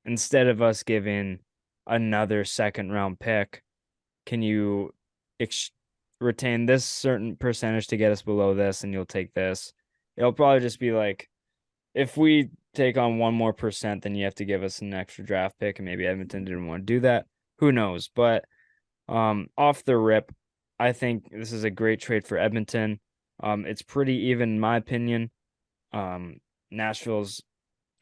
instead of us giving another 2nd-round pick, can you retain this certain percentage to get us below this, and you'll take this? It'll probably just be like, if we take on 1 more percent, then you have to give us an extra draft pick, and maybe Edmonton didn't want to do that. Who knows? But off the rip, I think this is a great trade for Edmonton. It's pretty even, in my opinion. Nashville's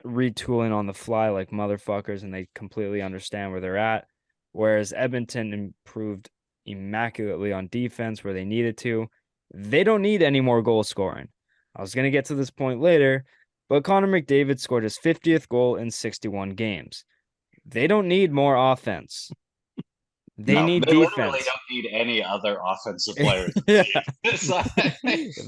retooling on the fly like motherfuckers, and they completely understand where they're at. Whereas Edmonton improved immaculately on defense where they needed to. They don't need any more goal scoring. I was going to get to this point later, but Connor McDavid scored his 50th goal in 61 games. They don't need more offense. They need defense. They literally don't need any other offensive players. Yeah. You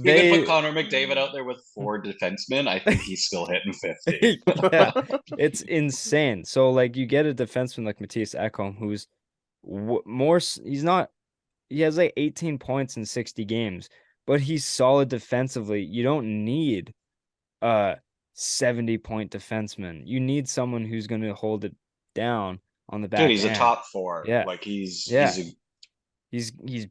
can put Connor McDavid out there with 4 defensemen. I think he's still hitting 50. Yeah, it's insane. So, like, you get a defenseman like Mattias Ekholm, who's he has like 18 points in 60 games, but he's solid defensively. You don't need 70-point defenseman. You need someone who's going to hold it down on the back end. Dude, he's a top 4. Yeah. Like he's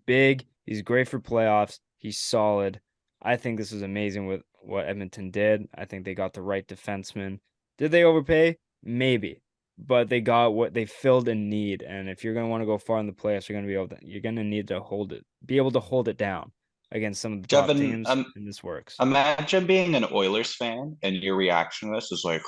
big. He's great for playoffs. He's solid. I think this is amazing with what Edmonton did. I think they got the right defenseman. Did they overpay? Maybe. But they got what they filled a need. And if you're going to want to go far in the playoffs, you're going to need to be able to hold it down against some of the top teams, and this works. Imagine being an Oilers fan and your reaction to this is like,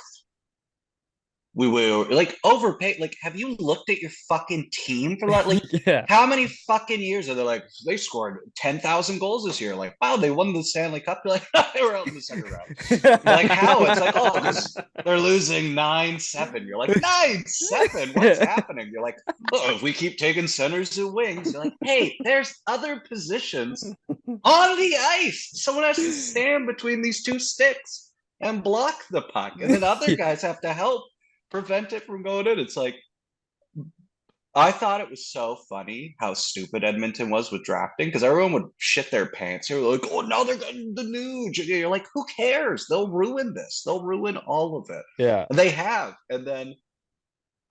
we will like overpay. Like, have you looked at your fucking team for that? Like, yeah. How many fucking years are they like, they scored 10,000 goals this year? Like, wow, they won the Stanley Cup. You're like, they were out in the 2nd round. Like, how? It's like, oh, because they're losing 9-7. You're like, 9-7? What's happening? You're like, oh, if we keep taking centers and wings, you're like, hey, there's other positions on the ice. Someone has to stand between these 2 sticks and block the puck. And then other guys have to help prevent it from going in. It's like, I thought it was so funny how stupid Edmonton was with drafting, because everyone would shit their pants. They were like, oh, now they're getting the Nuge. And you're like, who cares? They'll ruin this. They'll ruin all of it. Yeah. And they have. And then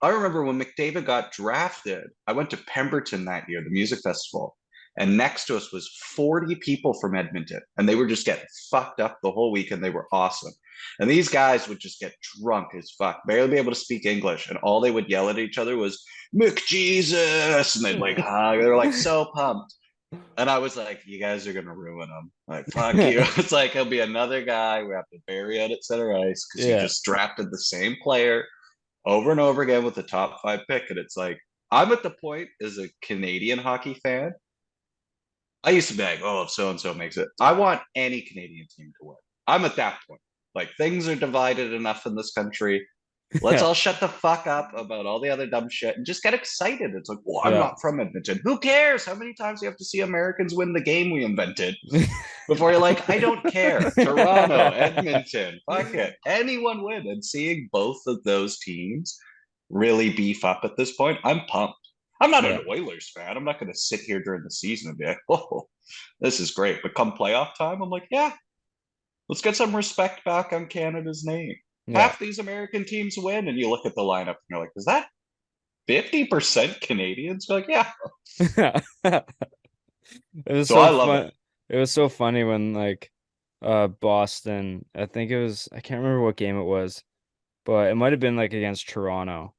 I remember when McDavid got drafted, I went to Pemberton that year, the music festival. And next to us was 40 people from Edmonton. And they were just getting fucked up the whole week, and they were awesome. And these guys would just get drunk as fuck, barely be able to speak English. And all they would yell at each other was, McJesus! And they'd like hug. They were like so pumped. And I was like, you guys are going to ruin them. Like, fuck you. It's like, he'll be another guy we have to bury out at center ice because he just drafted the same player over and over again with the top 5 pick. And it's like, I'm at the point as a Canadian hockey fan, I used to be like, oh, if so-and-so makes it. I want any Canadian team to win. I'm at that point. Like, things are divided enough in this country. Let's all shut the fuck up about all the other dumb shit and just get excited. It's like, well, I'm not from Edmonton. Who cares? How many times do you have to see Americans win the game we invented before you're like, I don't care. Toronto, Edmonton, fuck it. Anyone win. And seeing both of those teams really beef up at this point, I'm pumped. I'm not an Oilers fan. I'm not going to sit here during the season and be like, oh, this is great. But come playoff time, I'm like, yeah, let's get some respect back on Canada's name. Yeah. Half these American teams win, and you look at the lineup and you're like, is that 50% Canadians? You're like, yeah. It was so I love it. It was so funny when like Boston, I think it was, I can't remember what game it was, but it might have been like against Toronto.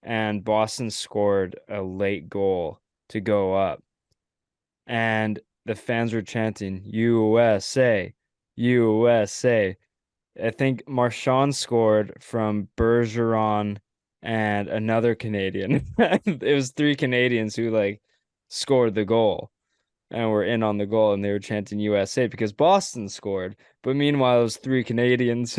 And Boston scored a late goal to go up. And the fans were chanting, USA, USA. I think Marchand scored from Bergeron and another Canadian. It was 3 Canadians who like scored the goal and were in on the goal, and they were chanting USA because Boston scored. But meanwhile, it was 3 Canadians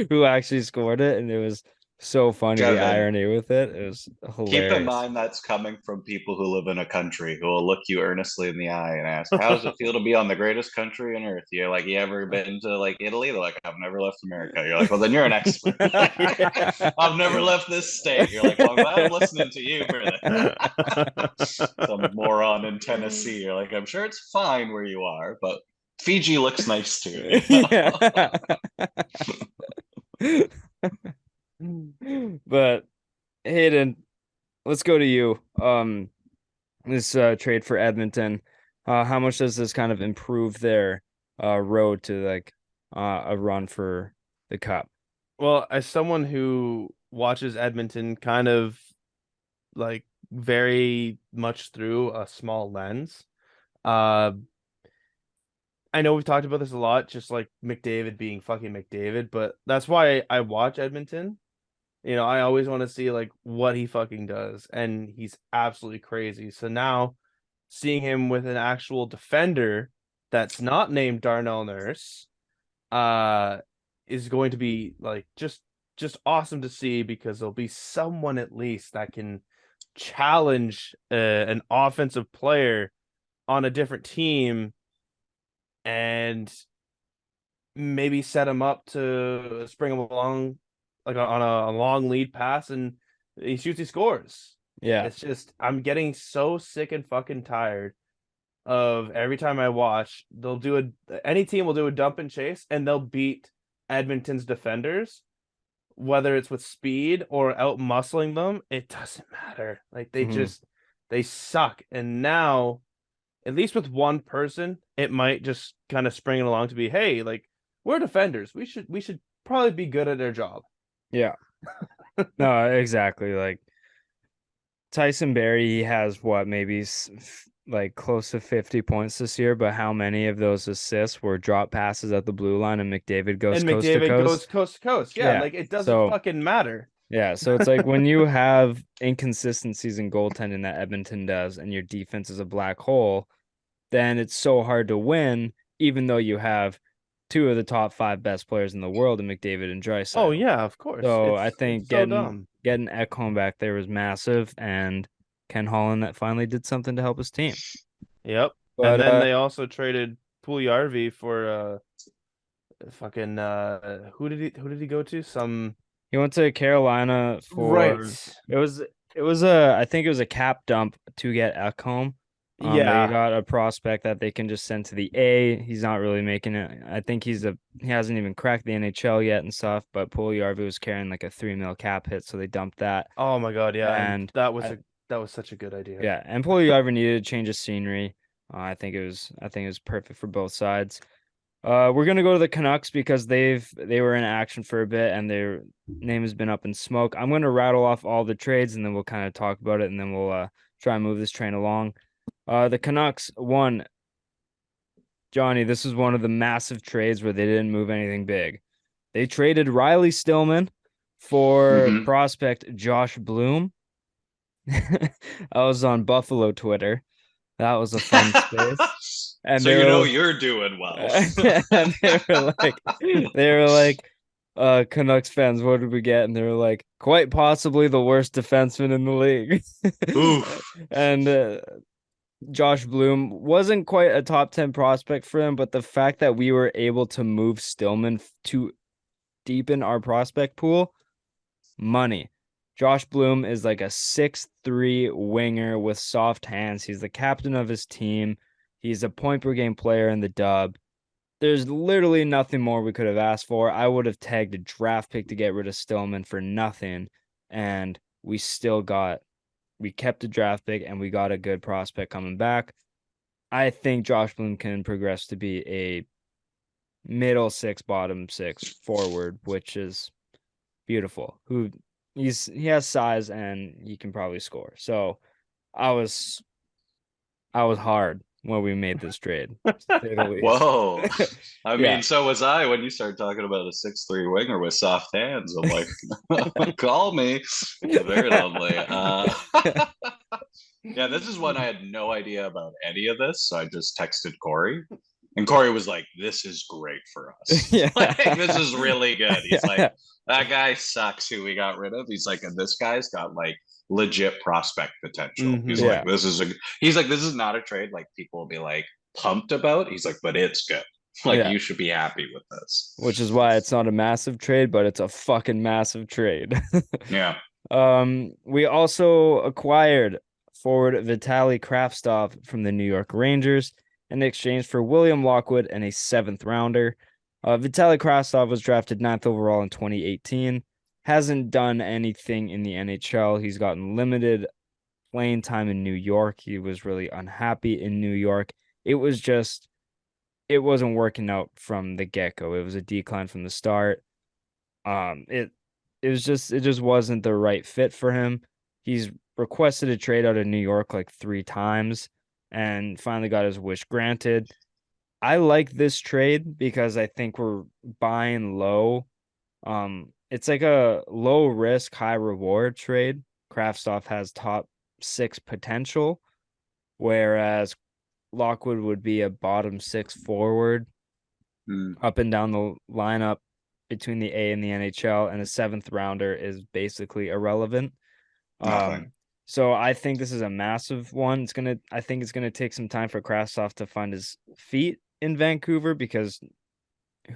who actually scored it, and it was so funny, the Kevin, irony with it. It was keep in hilarious. mind that's coming from people who live in a country who will look you earnestly in the eye and ask, "How does it feel to be on the greatest country on earth?" You're like, "You ever been to like Italy?" They're like, "I've never left America." You're like, "Well, then you're an expert." I've never left this state. You're like, "Well, I'm glad I'm listening to you for this." Some moron in Tennessee. You're like, "I'm sure it's fine where you are, but Fiji looks nice too." But Hayden, let's go to you. This trade for Edmonton. How much does this kind of improve their road to like a run for the cup? Well, as someone who watches Edmonton kind of like very much through a small lens, uh, I know we've talked about this a lot, just like McDavid being fucking McDavid, but that's why I watch Edmonton. I always want to see like what he fucking does, and he's absolutely crazy. So now seeing him with an actual defender that's not named Darnell Nurse, uh, is going to be like just awesome to see because there'll be someone at least that can challenge an offensive player on a different team and maybe set him up to spring him along like on a long lead pass and he shoots, he scores. Yeah. It's just I'm getting so sick and fucking tired of every time I watch, any team will do a dump and chase and they'll beat Edmonton's defenders, whether it's with speed or out muscling them, it doesn't matter. Like Mm-hmm. they suck. And now, at least with one person, it might just kind of spring it along to be, hey, like we're defenders. We should probably be good at their job. Yeah. No, exactly. Like Tyson Berry, he has what, maybe like close to 50 points this year, but how many of those assists were drop passes at the blue line and McDavid goes And coast to McDavid goes coast? coast to coast. Yeah, Yeah. like it doesn't So, fucking matter. yeah. So it's like when you have inconsistencies in goaltending that Edmonton does and your defense is a black hole, then it's so hard to win, even though you have 2 of the top 5 best players in the world in McDavid and Oh Draisaitl. yeah, of course. So I It's think so getting dumb. getting Ekholm back there was massive, and Ken Holland that finally did something to help his team. Yep. And But then they also traded Puljujärvi for fucking who did he go to? Some he went to Carolina right. for it was a I think it was a cap dump to get Ekholm. They Yeah. got a prospect that they can just send to the A. He's not really making it. I think he hasn't even cracked the NHL yet and stuff. But Puljujärvi was carrying like a 3 mil cap hit, so they dumped that. Oh my God, yeah. And And that was such a good idea. yeah, and Puljujärvi needed to change of scenery. I think it was perfect for both sides. We're gonna go to the Canucks because they were in action for a bit and their name has been up in smoke. I'm gonna rattle off all the trades and then we'll kind of talk about it and then we'll try and move this train along. The Canucks won. Johnny, this is one of the massive trades where they didn't move anything big. They traded Riley Stillman for Mm-hmm. prospect Josh Bloom. I was on Buffalo Twitter. That was a fun space. And So they were you're doing well. and they were like, Canucks fans, what did we get? And they were like, quite possibly the worst defenseman in the league. Oof. And Josh Bloom wasn't quite a top 10 prospect for him, but the fact that we were able to move Stillman to deepen our prospect pool, money. Josh Bloom is like a 6'3" winger with soft hands. He's the captain of his team. He's a point per game player in the dub. There's literally nothing more we could have asked for. I would have tagged a draft pick to get rid of Stillman for nothing, and we kept a draft pick and we got a good prospect coming back. I think Josh Bloom can progress to be a middle 6, bottom 6 forward, which is beautiful. He has size and he can probably score. So I was hard when we made this trade, to say the least. Whoa. I Yeah. mean, so was I when you started talking about a 6'3" winger with soft hands. I'm like, call me. Very lovely. Yeah, this is one I had no idea about any of this. So I just texted Corey. And Corey was like, this is great for us. Yeah. Like, this is really good. He's Yeah. like, that guy sucks who we got rid of. He's like, and this guy's got like legit prospect potential. He's Yeah. like, this is not a trade like people will be like pumped about. He's like, but it's good. Like, Yeah. you should be happy with this. Which is why it's not a massive trade, but it's a fucking massive trade. Yeah. We also acquired forward Vitaly Kravtsov from the New York Rangers in exchange for William Lockwood and a 7th rounder. Vitaly Kravtsov was drafted 9th overall in 2018. Hasn't done anything in the NHL. He's gotten limited playing time in New York. He was really unhappy in New York. It wasn't working out from the get-go. It was a decline from the start. It just wasn't the right fit for him. He's requested a trade out of New York like 3 times and finally got his wish granted. I like this trade because I think we're buying low. It's like a low risk, high reward trade. Kravtsov has top 6 potential, whereas Lockwood would be a bottom 6 forward up and down the lineup between the A and the NHL, and a 7th rounder is basically irrelevant. So I think this is a massive one. I think it's gonna take some time for Kravtsov to find his feet in Vancouver, because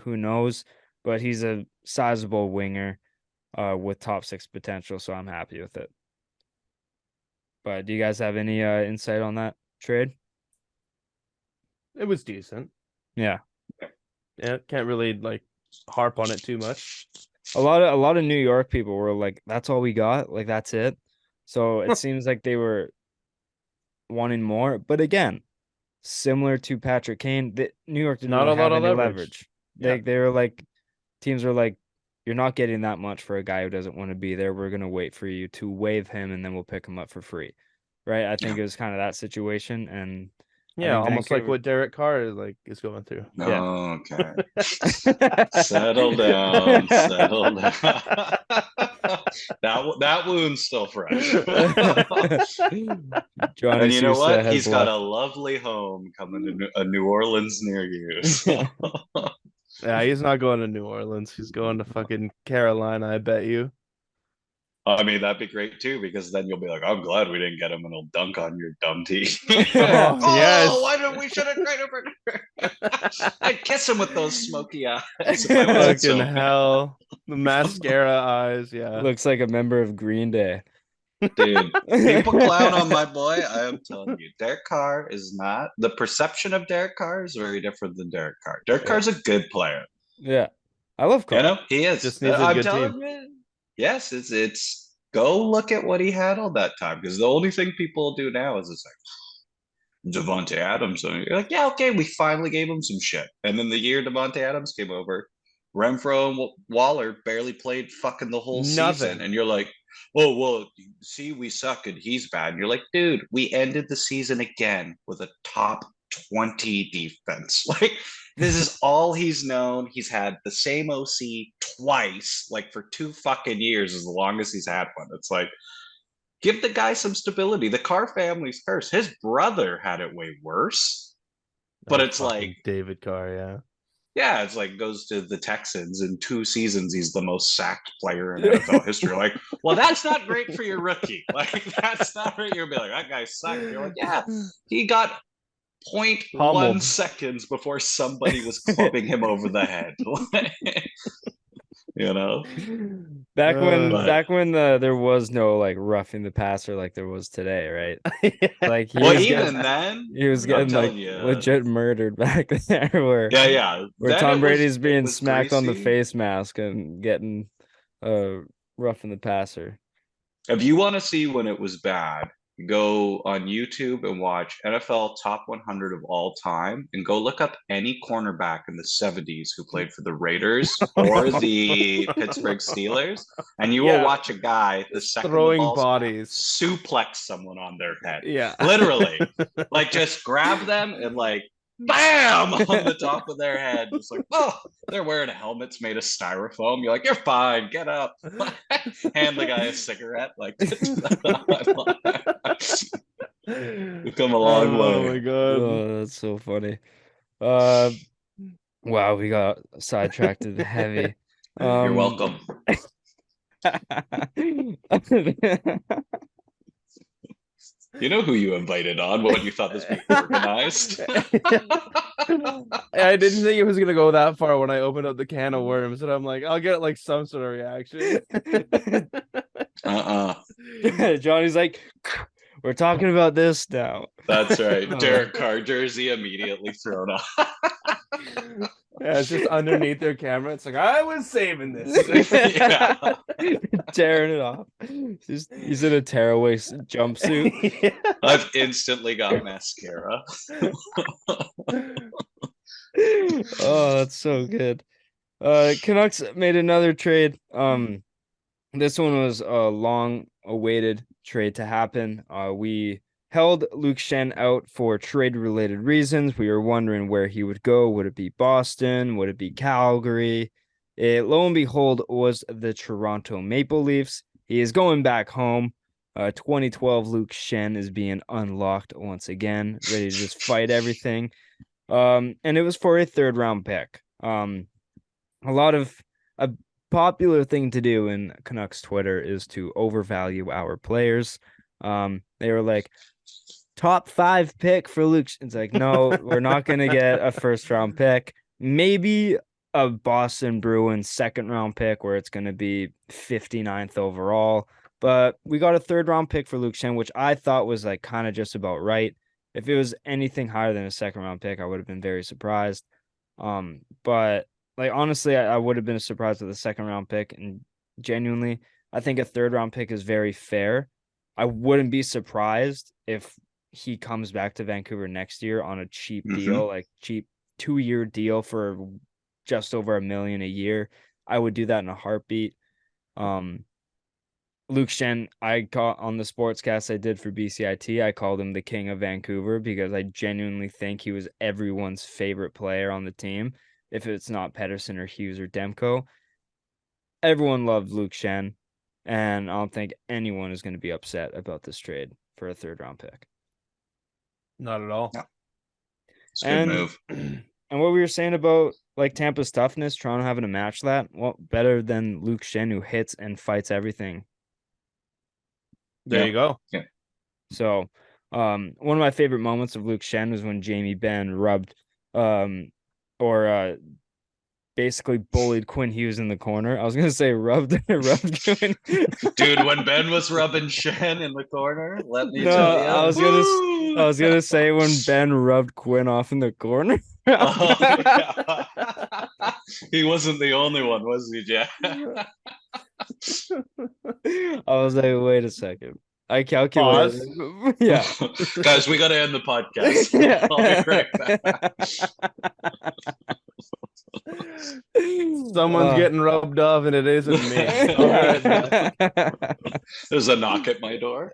who knows? But he's a sizable winger with top 6 potential, so I'm happy with it. But do you guys have any insight on that trade? It was decent. Yeah. Yeah, can't really like harp on it too much. A lot of New York people were like, that's all we got? Like, that's it? So it seems like they were wanting more. But again, similar to Patrick Kane, New York didn't really have any leverage. They were like, teams were like, you're not getting that much for a guy who doesn't want to be there. We're going to wait for you to waive him, and then we'll pick him up for free. Right? I think it was kind of that situation. And yeah, almost like what Derek Carr is going through. No, okay. Settle down. That wound's still fresh. Johnny and you know Sousa what? He's left. got a lovely home coming to New Orleans near you. So. Yeah, he's not going to New Orleans. He's going to fucking Carolina, I bet you. I mean, that'd be great too, because then you'll be like, I'm glad we didn't get him, and he'll dunk on your dumb team. Yes. Why did we should have traded for I'd kiss him with those smoky eyes. Fucking hell. The mascara eyes, yeah. Looks like a member of Green Day. Dude, people clown on my boy. I am telling you, Derek Carr is not. The perception of Derek Carr is very different than Derek Carr. Derek Carr's a good player. Yeah. I love Carr. You know, he is. Just needs a good team. You, yes, it's go look at what he had all that time, because the only thing people do now is it's like Devontae Adams. And you're like, yeah, okay, we finally gave him some shit. And then the year Devontae Adams came over, Renfro and Waller barely played fucking the whole season. And you're like, oh, well, see, we suck and he's bad. And you're like, dude, we ended the season again with a top 20 defense. Like, this is all he's known. He's had the same OC twice, like for 2 fucking years is the longest he's had one. It's like, give the guy some stability. The Carr family's cursed. His brother had it way worse. But it's like David Carr, yeah. Yeah, it's like goes to the Texans in 2 seasons. He's the most sacked player in NFL history. Like, well, that's not great for your rookie. Like, that's not great. You'll be like, that guy sucked. You're like, yeah, he got 0.1 seconds before somebody was clubbing him over the head. You know, back when there was no like roughing the passer like there was today, right? Like he was getting like legit murdered back there. Where Tom Brady's being smacked on the face mask and getting roughing the passer. If you want to see when it was bad, go on YouTube and watch NFL Top 100 of all time and go look up any cornerback in the 70s who played for the Raiders or the Pittsburgh Steelers, and you will watch a guy the second the throwing ball's bodies suplex someone on their head. Yeah. Literally. Like just grab them and like bam on the top of their head. Just like, oh, they're wearing helmets made of styrofoam. You're like, you're fine, get up. Hand the guy a cigarette. Like we've come a long way. Oh my god. Oh, that's so funny. Wow, we got sidetracked to the heavy. You're welcome. You know who you invited on when you thought this was organized. I didn't think it was gonna go that far when I opened up the can of worms, and I'm like, I'll get like some sort of reaction. Johnny's like, we're talking about this now. That's right. Derek Carr jersey immediately thrown off. Yeah, it's just underneath their camera. It's like, I was saving this. Yeah. Tearing it off. He's in a tearaway jumpsuit. Yeah. I've instantly got mascara. Oh, that's so good. Canucks made another trade. This one was a long-awaited trade to happen. We held Luke Schenn out for trade-related reasons. We were wondering where he would go. Would it be Boston? Would it be Calgary? Lo and behold, was the Toronto Maple Leafs. He is going back home. 2012 Luke Schenn is being unlocked once again, ready to just fight everything. And it was for a third-round pick. A popular thing to do in Canucks Twitter is to overvalue our players. They were like, top 5 pick for Luke. It's like, no, we're not going to get a first round pick. Maybe a Boston Bruins second round pick where it's going to be 59th overall. But we got a third round pick for Luke Schenn, which I thought was like kind of just about right. If it was anything higher than a second round pick, I would have been very surprised. But like, honestly, I would have been surprised with a second round pick. And genuinely, I think a third round pick is very fair. I wouldn't be surprised if he comes back to Vancouver next year on a cheap deal, like cheap 2-year deal for just over $1 million a year. I would do that in a heartbeat. Luke Schenn, I caught on the sportscast I did for BCIT. I called him the king of Vancouver because I genuinely think he was everyone's favorite player on the team. If it's not Pedersen or Hughes or Demko, everyone loved Luke Schenn, and I don't think anyone is going to be upset about this trade for a third round pick. Not at all. No. It's a good move. And what we were saying about like Tampa's toughness, Toronto having to match that, well, better than Luke Schenn, who hits and fights everything. There you go. Yeah. So, one of my favorite moments of Luke Schenn was when Jamie Benn rubbed, basically bullied Quinn Hughes in the corner. I was gonna say rubbed Quinn. Dude, when Ben was rubbing Schenn in the corner, let me tell you. I was gonna say when Ben rubbed Quinn off in the corner. Yeah. He wasn't the only one, was he, Jack? I was like, wait a second. I calculated. Yeah. Guys, we gotta end the podcast. Yeah. I'll be right back. Someone's getting rubbed off and it isn't me. There's a knock at my door.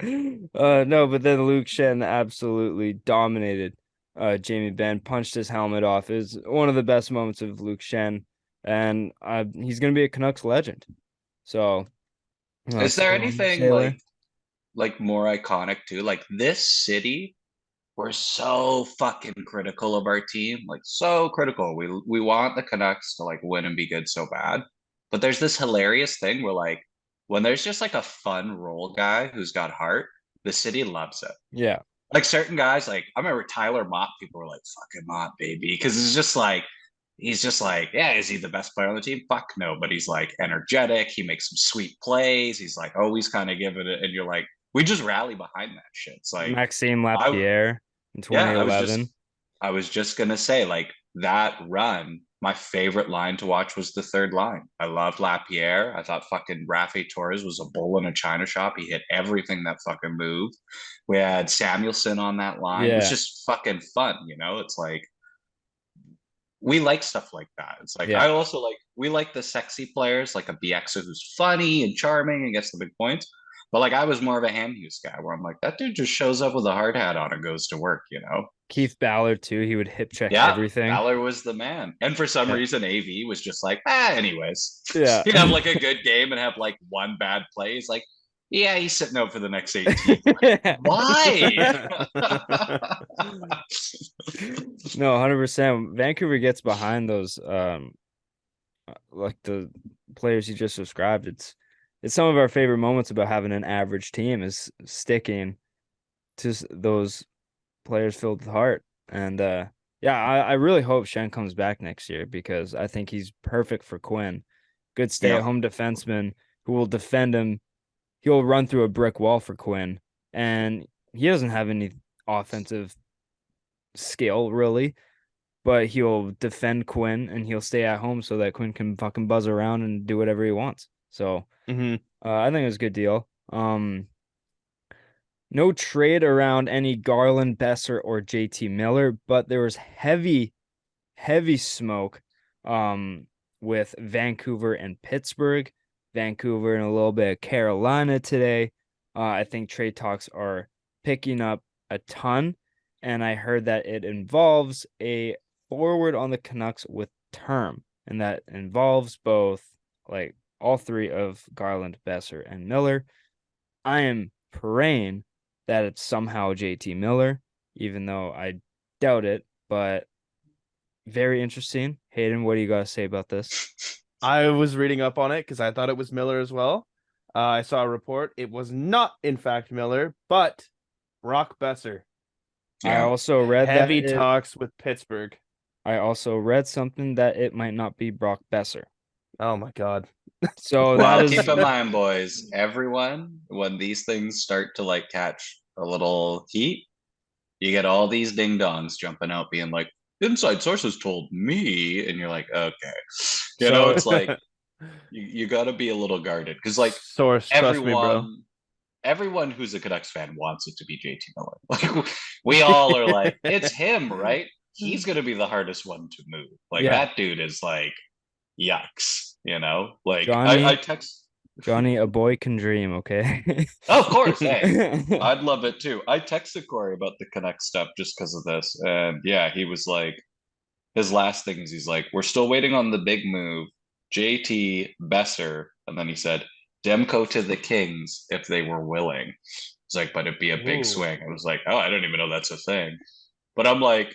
No, but then Luke Schenn absolutely dominated Jamie Benn, punched his helmet off. It was one of the best moments of Luke Schenn, and he's going to be a Canucks legend. So, is there anything like more iconic too? Like this city, we're so fucking critical of our team, like so critical. We want the Canucks to like win and be good so bad, but there's this hilarious thing where like when there's just like a fun role guy who's got heart, the city loves it. Yeah. Like certain guys, like I remember Tyler Mott, people were like, fucking Mott, baby. Because it's just like, he's just like, yeah, is he the best player on the team? Fuck no. But he's like energetic. He makes some sweet plays. He's like always kind of giving it. And you're like, we just rally behind that shit. It's like Maxime Lapierre in 2011. I was just going to say, like that run my favorite line to watch was the third line. I loved Lapierre. I thought fucking Rafi Torres was a bull in a china shop. He hit everything that fucking moved. We had Samuelson on that line. It was just fucking fun, you know? It's like, we like stuff like that. It's like, I also like, we like the sexy players, like a Bieksa who's funny and charming and gets the big points. But like, I was more of a Hamhuis guy where I'm like, that dude just shows up with a hard hat on and goes to work, you know? Keith Ballard too. He would hip check everything. Ballard was the man. And for some reason, AV was just like, anyways. Yeah. He'd have like a good game and have like one bad play. He's like, yeah, he's sitting out for the next 18. Like, why? No, 100%. Vancouver gets behind those like the players you just described. It's some of our favorite moments about having an average team is sticking to those players filled with heart. And I really hope Shen comes back next year because I think he's perfect for Quinn. Good stay-at-home defenseman who will defend him. He'll run through a brick wall for Quinn, and he doesn't have any offensive skill really, but he'll defend Quinn and he'll stay at home so that Quinn can fucking buzz around and do whatever he wants. So I think it was a good deal. No trade around any Garland, Besser, or JT Miller, but there was heavy smoke with Vancouver and Pittsburgh. Vancouver and a little bit of Carolina today. I think trade talks are picking up a ton, and I heard that it involves a forward on the Canucks with term, and that involves both, like, all three of Garland, Besser, and Miller. I am praying that it's somehow JT Miller, even though I doubt it, but very interesting. Hayden, what do you got to say about this? I was reading up on it because I thought it was Miller as well. I saw a report. It was not, in fact, Miller, but Brock Besser. I also read heavy talks with Pittsburgh. I also read something that it might not be Brock Besser. Oh my God. So well, keep in mind, boys, everyone, when these things start to like catch a little heat, you get all these ding dongs jumping out being like, inside sources told me, and you're like, okay. You know, it's like you got to be a little guarded because like everyone who's a Canucks fan wants it to be JT Miller. Like we all are like, it's him, right? He's gonna be the hardest one to move. Like that dude is like, yucks, you know. Like I text Johnny, a boy can dream, okay? Oh, of course, hey, I'd love it too. I texted Corey about the Canucks stuff just because of this, and yeah, he was like, his last things, he's like, we're still waiting on the big move, JT Besser, and then he said, Demko to the Kings if they were willing. It's like, but it'd be a big swing. I was like, oh, I don't even know that's a thing. But I'm like,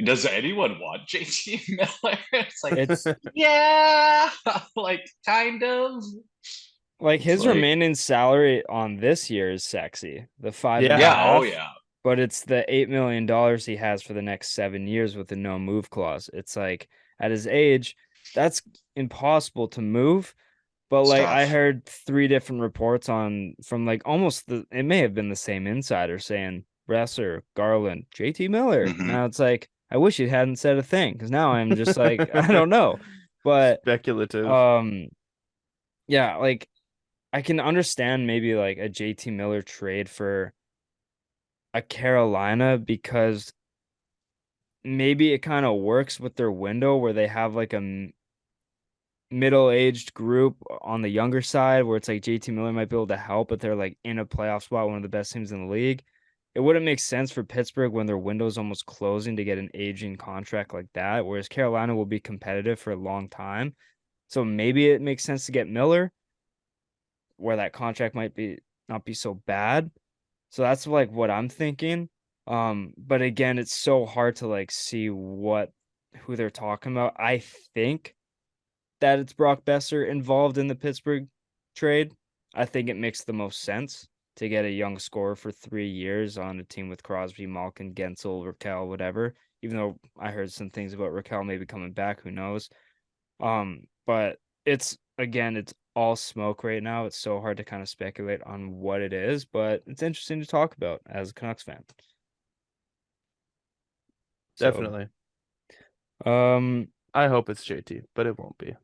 does anyone want JT Miller? It's like, yeah, like kind of. Like his remaining salary on this year is sexy. The $5.5. Oh yeah. But it's the $8 million he has for the next 7 years with the no move clause. It's like at his age, that's impossible to move. But like I heard 3 different reports from like almost it may have been the same insider saying Besser, Garland, JT Miller. Now it's like I wish he hadn't said a thing because now I'm just like I don't know. But speculative. Yeah, like I can understand maybe like a JT Miller trade for a Carolina because maybe it kind of works with their window where they have like a middle-aged group on the younger side where it's like JT Miller might be able to help, but they're like in a playoff spot, one of the best teams in the league. It wouldn't make sense for Pittsburgh when their window's almost closing to get an aging contract like that, whereas Carolina will be competitive for a long time. So maybe it makes sense to get Miller where that contract might not be so bad. So that's like what I'm thinking. But again, it's so hard to like see who they're talking about. I think that it's Brock Besser involved in the Pittsburgh trade. I think it makes the most sense to get a young scorer for 3 years on a team with Crosby, Malkin, Gensel, Raquel, whatever. Even though I heard some things about Raquel maybe coming back, who knows? But it's all smoke right now. It's so hard to kind of speculate on what it is, but it's interesting to talk about as a Canucks fan. Definitely. I hope it's JT, but it won't be.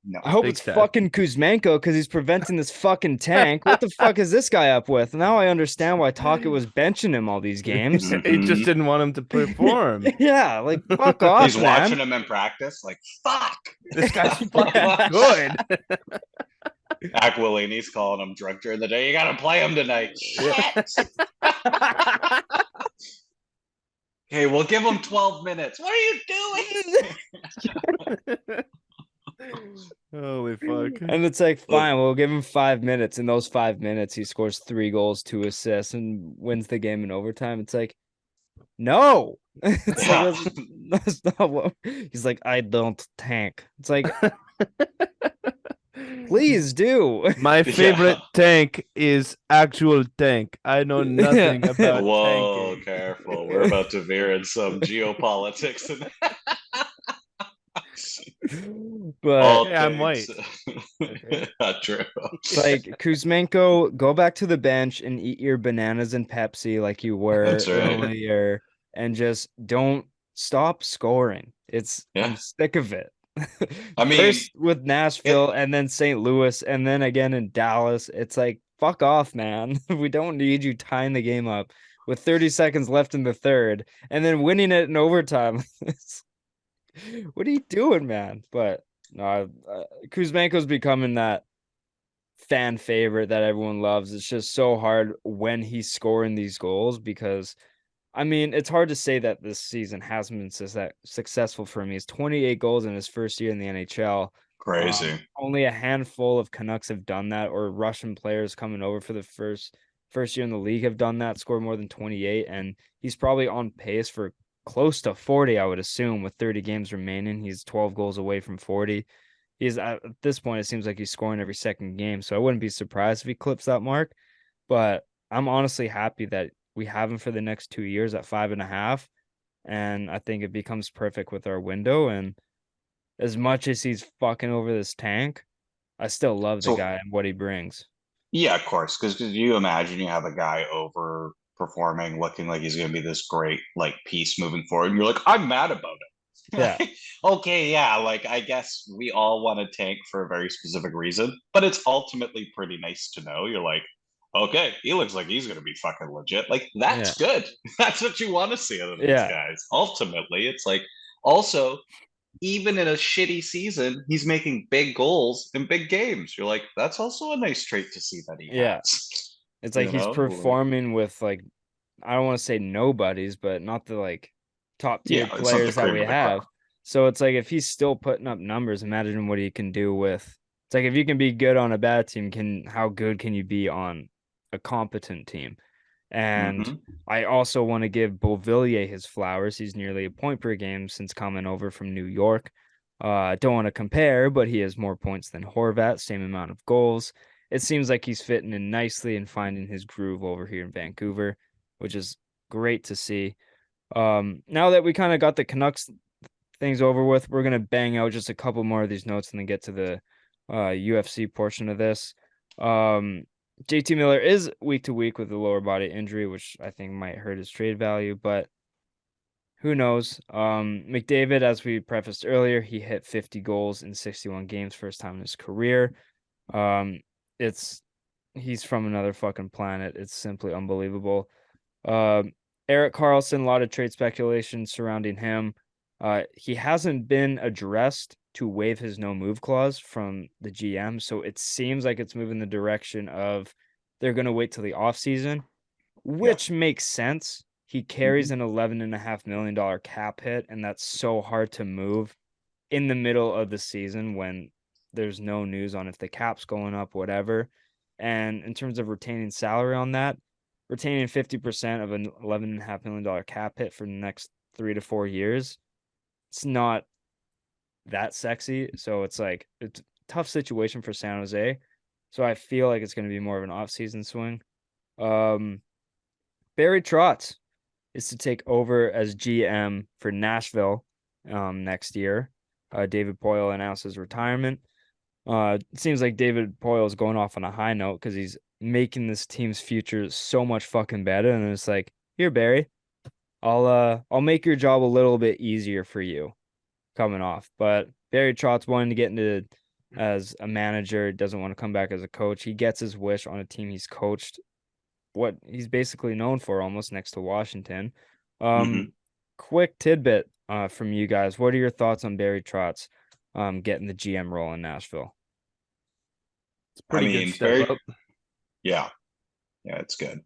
No. I hope Big it's Ted. fucking Kuzmenko because he's preventing this fucking tank. What the fuck is this guy up with? Now I understand why Taka was benching him all these games. He just didn't want him to perform. Yeah, like fuck off, He's man. watching him in practice, like fuck. This guy's fucking good. Aquilini's calling him drunk during the day. You gotta play him tonight. Shit. Okay, we'll give him 12 minutes. What are you doing? Holy fuck. And it's like, fine, we'll give him 5 minutes. In those 5 minutes, he scores 3 goals, 2 assists, and wins the game in overtime. It's like, no. It's like, that's not what he's like, I don't tank. It's like, please do. My favorite tank is actual tank. I know nothing about Whoa, tanking. careful. We're about to veer in some geopolitics. But yeah, I'm white. Not true. Like Kuzmenko, go back to the bench and eat your bananas and Pepsi like you were That's right. earlier, and just don't stop scoring. I'm sick of it. I mean, first with Nashville and then St. Louis and then again in Dallas. It's like, fuck off, man. We don't need you tying the game up with 30 seconds left in the third and then winning it in overtime. What are you doing, man? But no, Kuzmenko's becoming that fan favorite that everyone loves. It's just so hard when he's scoring these goals because, I mean, it's hard to say that this season hasn't been successful for him. He's 28 goals in his first year in the NHL. Crazy. Only a handful of Canucks have done that, or Russian players coming over for the first year in the league have done that, scored more than 28, and he's probably on pace for close to 40, I would assume, with 30 games remaining. He's 12 goals away from 40. He's at this point, it seems like he's scoring every second game, so I wouldn't be surprised if he clips that mark. But I'm honestly happy that we have him for the next 2 years at 5.5, and I think it becomes perfect with our window. And as much as he's fucking over this tank, I still love the guy and what he brings. Yeah, of course. Because you imagine you have a guy overperforming, looking like he's going to be this great like piece moving forward, and you're like, I'm mad about it. Yeah. Okay, yeah. Like I guess we all want to tank for a very specific reason, but it's ultimately pretty nice to know. You're like, okay, he looks like he's going to be fucking legit. Like that's good. That's what you want to see out of these guys. Ultimately, it's like also, even in a shitty season, he's making big goals in big games. You're like, that's also a nice trait to see that he has. It's like he's performing with like, I don't want to say nobodies, but not the like top tier players that we have. So it's like if he's still putting up numbers, imagine what he can do with. It's like if you can be good on a bad team, how good can you be on a competent team? And I also want to give Beauvillier his flowers. He's nearly a point per game since coming over from New York. Don't want to compare, but he has more points than Horvat, same amount of goals. It seems like he's fitting in nicely and finding his groove over here in Vancouver, which is great to see. Now that we kind of got the Canucks things over with, we're going to bang out just a couple more of these notes and then get to the UFC portion of this. JT Miller is week to week with a lower body injury, which I think might hurt his trade value, but who knows? McDavid, as we prefaced earlier, he hit 50 goals in 61 games, first time in his career. He's from another fucking planet. It's simply unbelievable. Erik Karlsson, a lot of trade speculation surrounding him. He hasn't been addressed to waive his no move clause from the GM. So it seems like it's moving the direction of they're going to wait till the offseason, which makes sense. He carries an $11.5 million cap hit, and that's so hard to move in the middle of the season when there's no news on if the cap's going up, whatever. And in terms of retaining salary on that, retaining 50% of an $11.5 million cap hit for the next 3 to 4 years, it's not that sexy. So it's like it's a tough situation for San Jose. So I feel like it's going to be more of an off-season swing. Barry Trotz is to take over as GM for Nashville next year. David Poile announced his retirement. It seems like David Poile is going off on a high note because he's making this team's future so much fucking better. And it's like, here, Barry, I'll make your job a little bit easier for you. coming off. But Barry Trotz wanting to get into as a manager, doesn't want to come back as a coach. He gets his wish on a team he's coached, what he's basically known for, almost next to Washington. Quick tidbit from you guys. What are your thoughts on Barry Trotz getting the GM role in Nashville? It's pretty good step up. Yeah, it's good.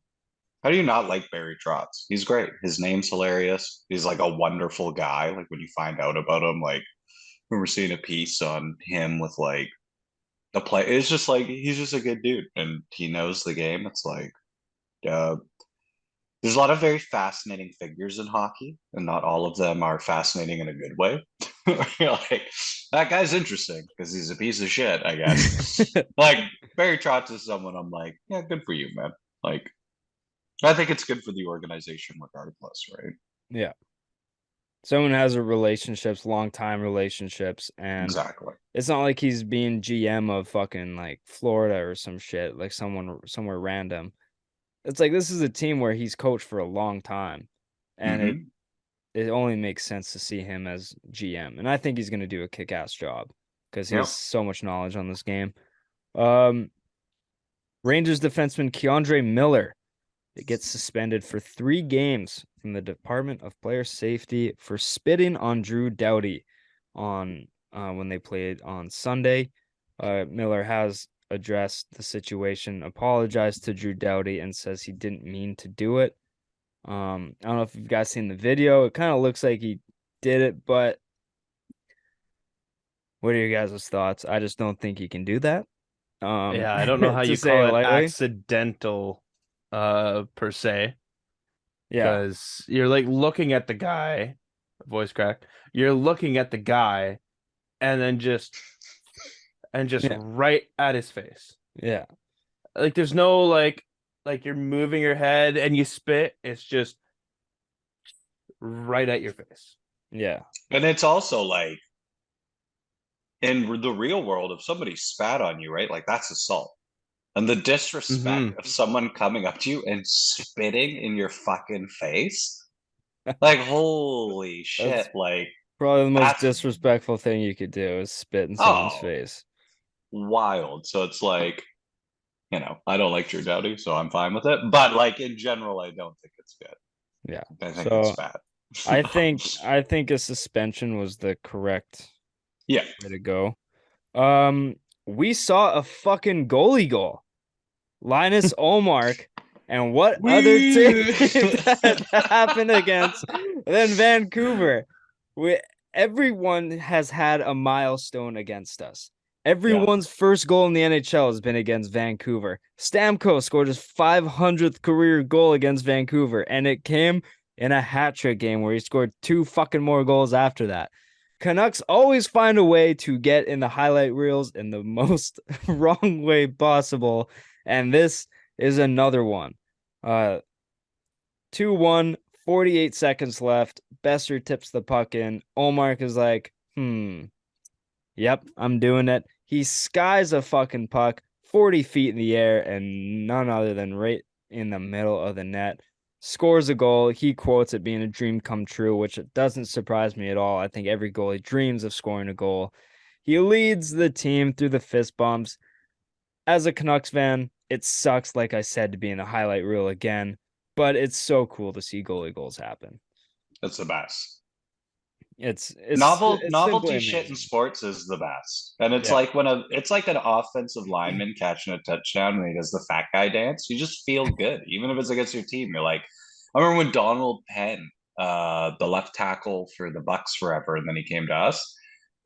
How do you not like Barry Trotz? He's great. His name's hilarious. He's like a wonderful guy. Like when you find out about him, like we were seeing a piece on him with like the play. It's just like he's just a good dude, and he knows the game. It's like there's a lot of very fascinating figures in hockey, and not all of them are fascinating in a good way. You're like, that guy's interesting because he's a piece of shit, I guess. Like Barry Trotz is someone I'm like, yeah, good for you, man. Like, I think it's good for the organization regardless, right? Yeah. Someone has a relationships, long time relationships, and exactly. It's not like he's being GM of fucking like Florida or some shit, like someone somewhere random. It's like this is a team where he's coached for a long time, and it only makes sense to see him as GM. And I think he's going to do a kick-ass job because he has so much knowledge on this game. Rangers defenseman Keandre Miller gets suspended for 3 games from the Department of Player Safety for spitting on Drew Doughty on when they played on Sunday. Miller has addressed the situation, apologized to Drew Doughty, and says he didn't mean to do it. I don't know if you guys seen the video. It kind of looks like he did it, but what are your guys' thoughts? I just don't think he can do that. Yeah, I don't know how you call it accidental, per se. Yeah, because you're like looking at the guy, voice crack. You're looking at the guy, and then just right at his face. Yeah, like there's no like you're moving your head and you spit. It's just right at your face. Yeah, and it's also like in the real world, if somebody spat on you, right, like that's assault. And the disrespect of someone coming up to you and spitting in your fucking face, like holy shit! That's like probably the most disrespectful thing you could do is spit in someone's face. Wild. So it's like, I don't like Drew Doughty, so I'm fine with it. But like in general, I don't think it's good. Yeah, I think it's bad. I think a suspension was the correct way to go. We saw a fucking goalie goal. Linus Ullmark, and what other team that happened against than Vancouver? Everyone has had a milestone against us. Everyone's first goal in the NHL has been against Vancouver. Stamkos scored his 500th career goal against Vancouver, and it came in a hat trick game where he scored 2 fucking more goals after that. Canucks always find a way to get in the highlight reels in the most wrong way possible, and this is another one. 2-1, 48 seconds left. Besser tips the puck in. Ullmark is like, yep, I'm doing it. He skies a fucking puck 40 feet in the air and none other than right in the middle of the net. Scores a goal. He quotes it being a dream come true, which doesn't surprise me at all. I think every goalie dreams of scoring a goal. He leads the team through the fist bumps. As a Canucks fan, it sucks, like I said, to be in the highlight reel again, but it's so cool to see goalie goals happen. It's the best. It's novelty shit in sports is the best. And it's like it's like an offensive lineman catching a touchdown and he does the fat guy dance. You just feel good, even if it's against your team. You're like, I remember when Donald Penn, the left tackle for the Bucks forever, and then he came to us.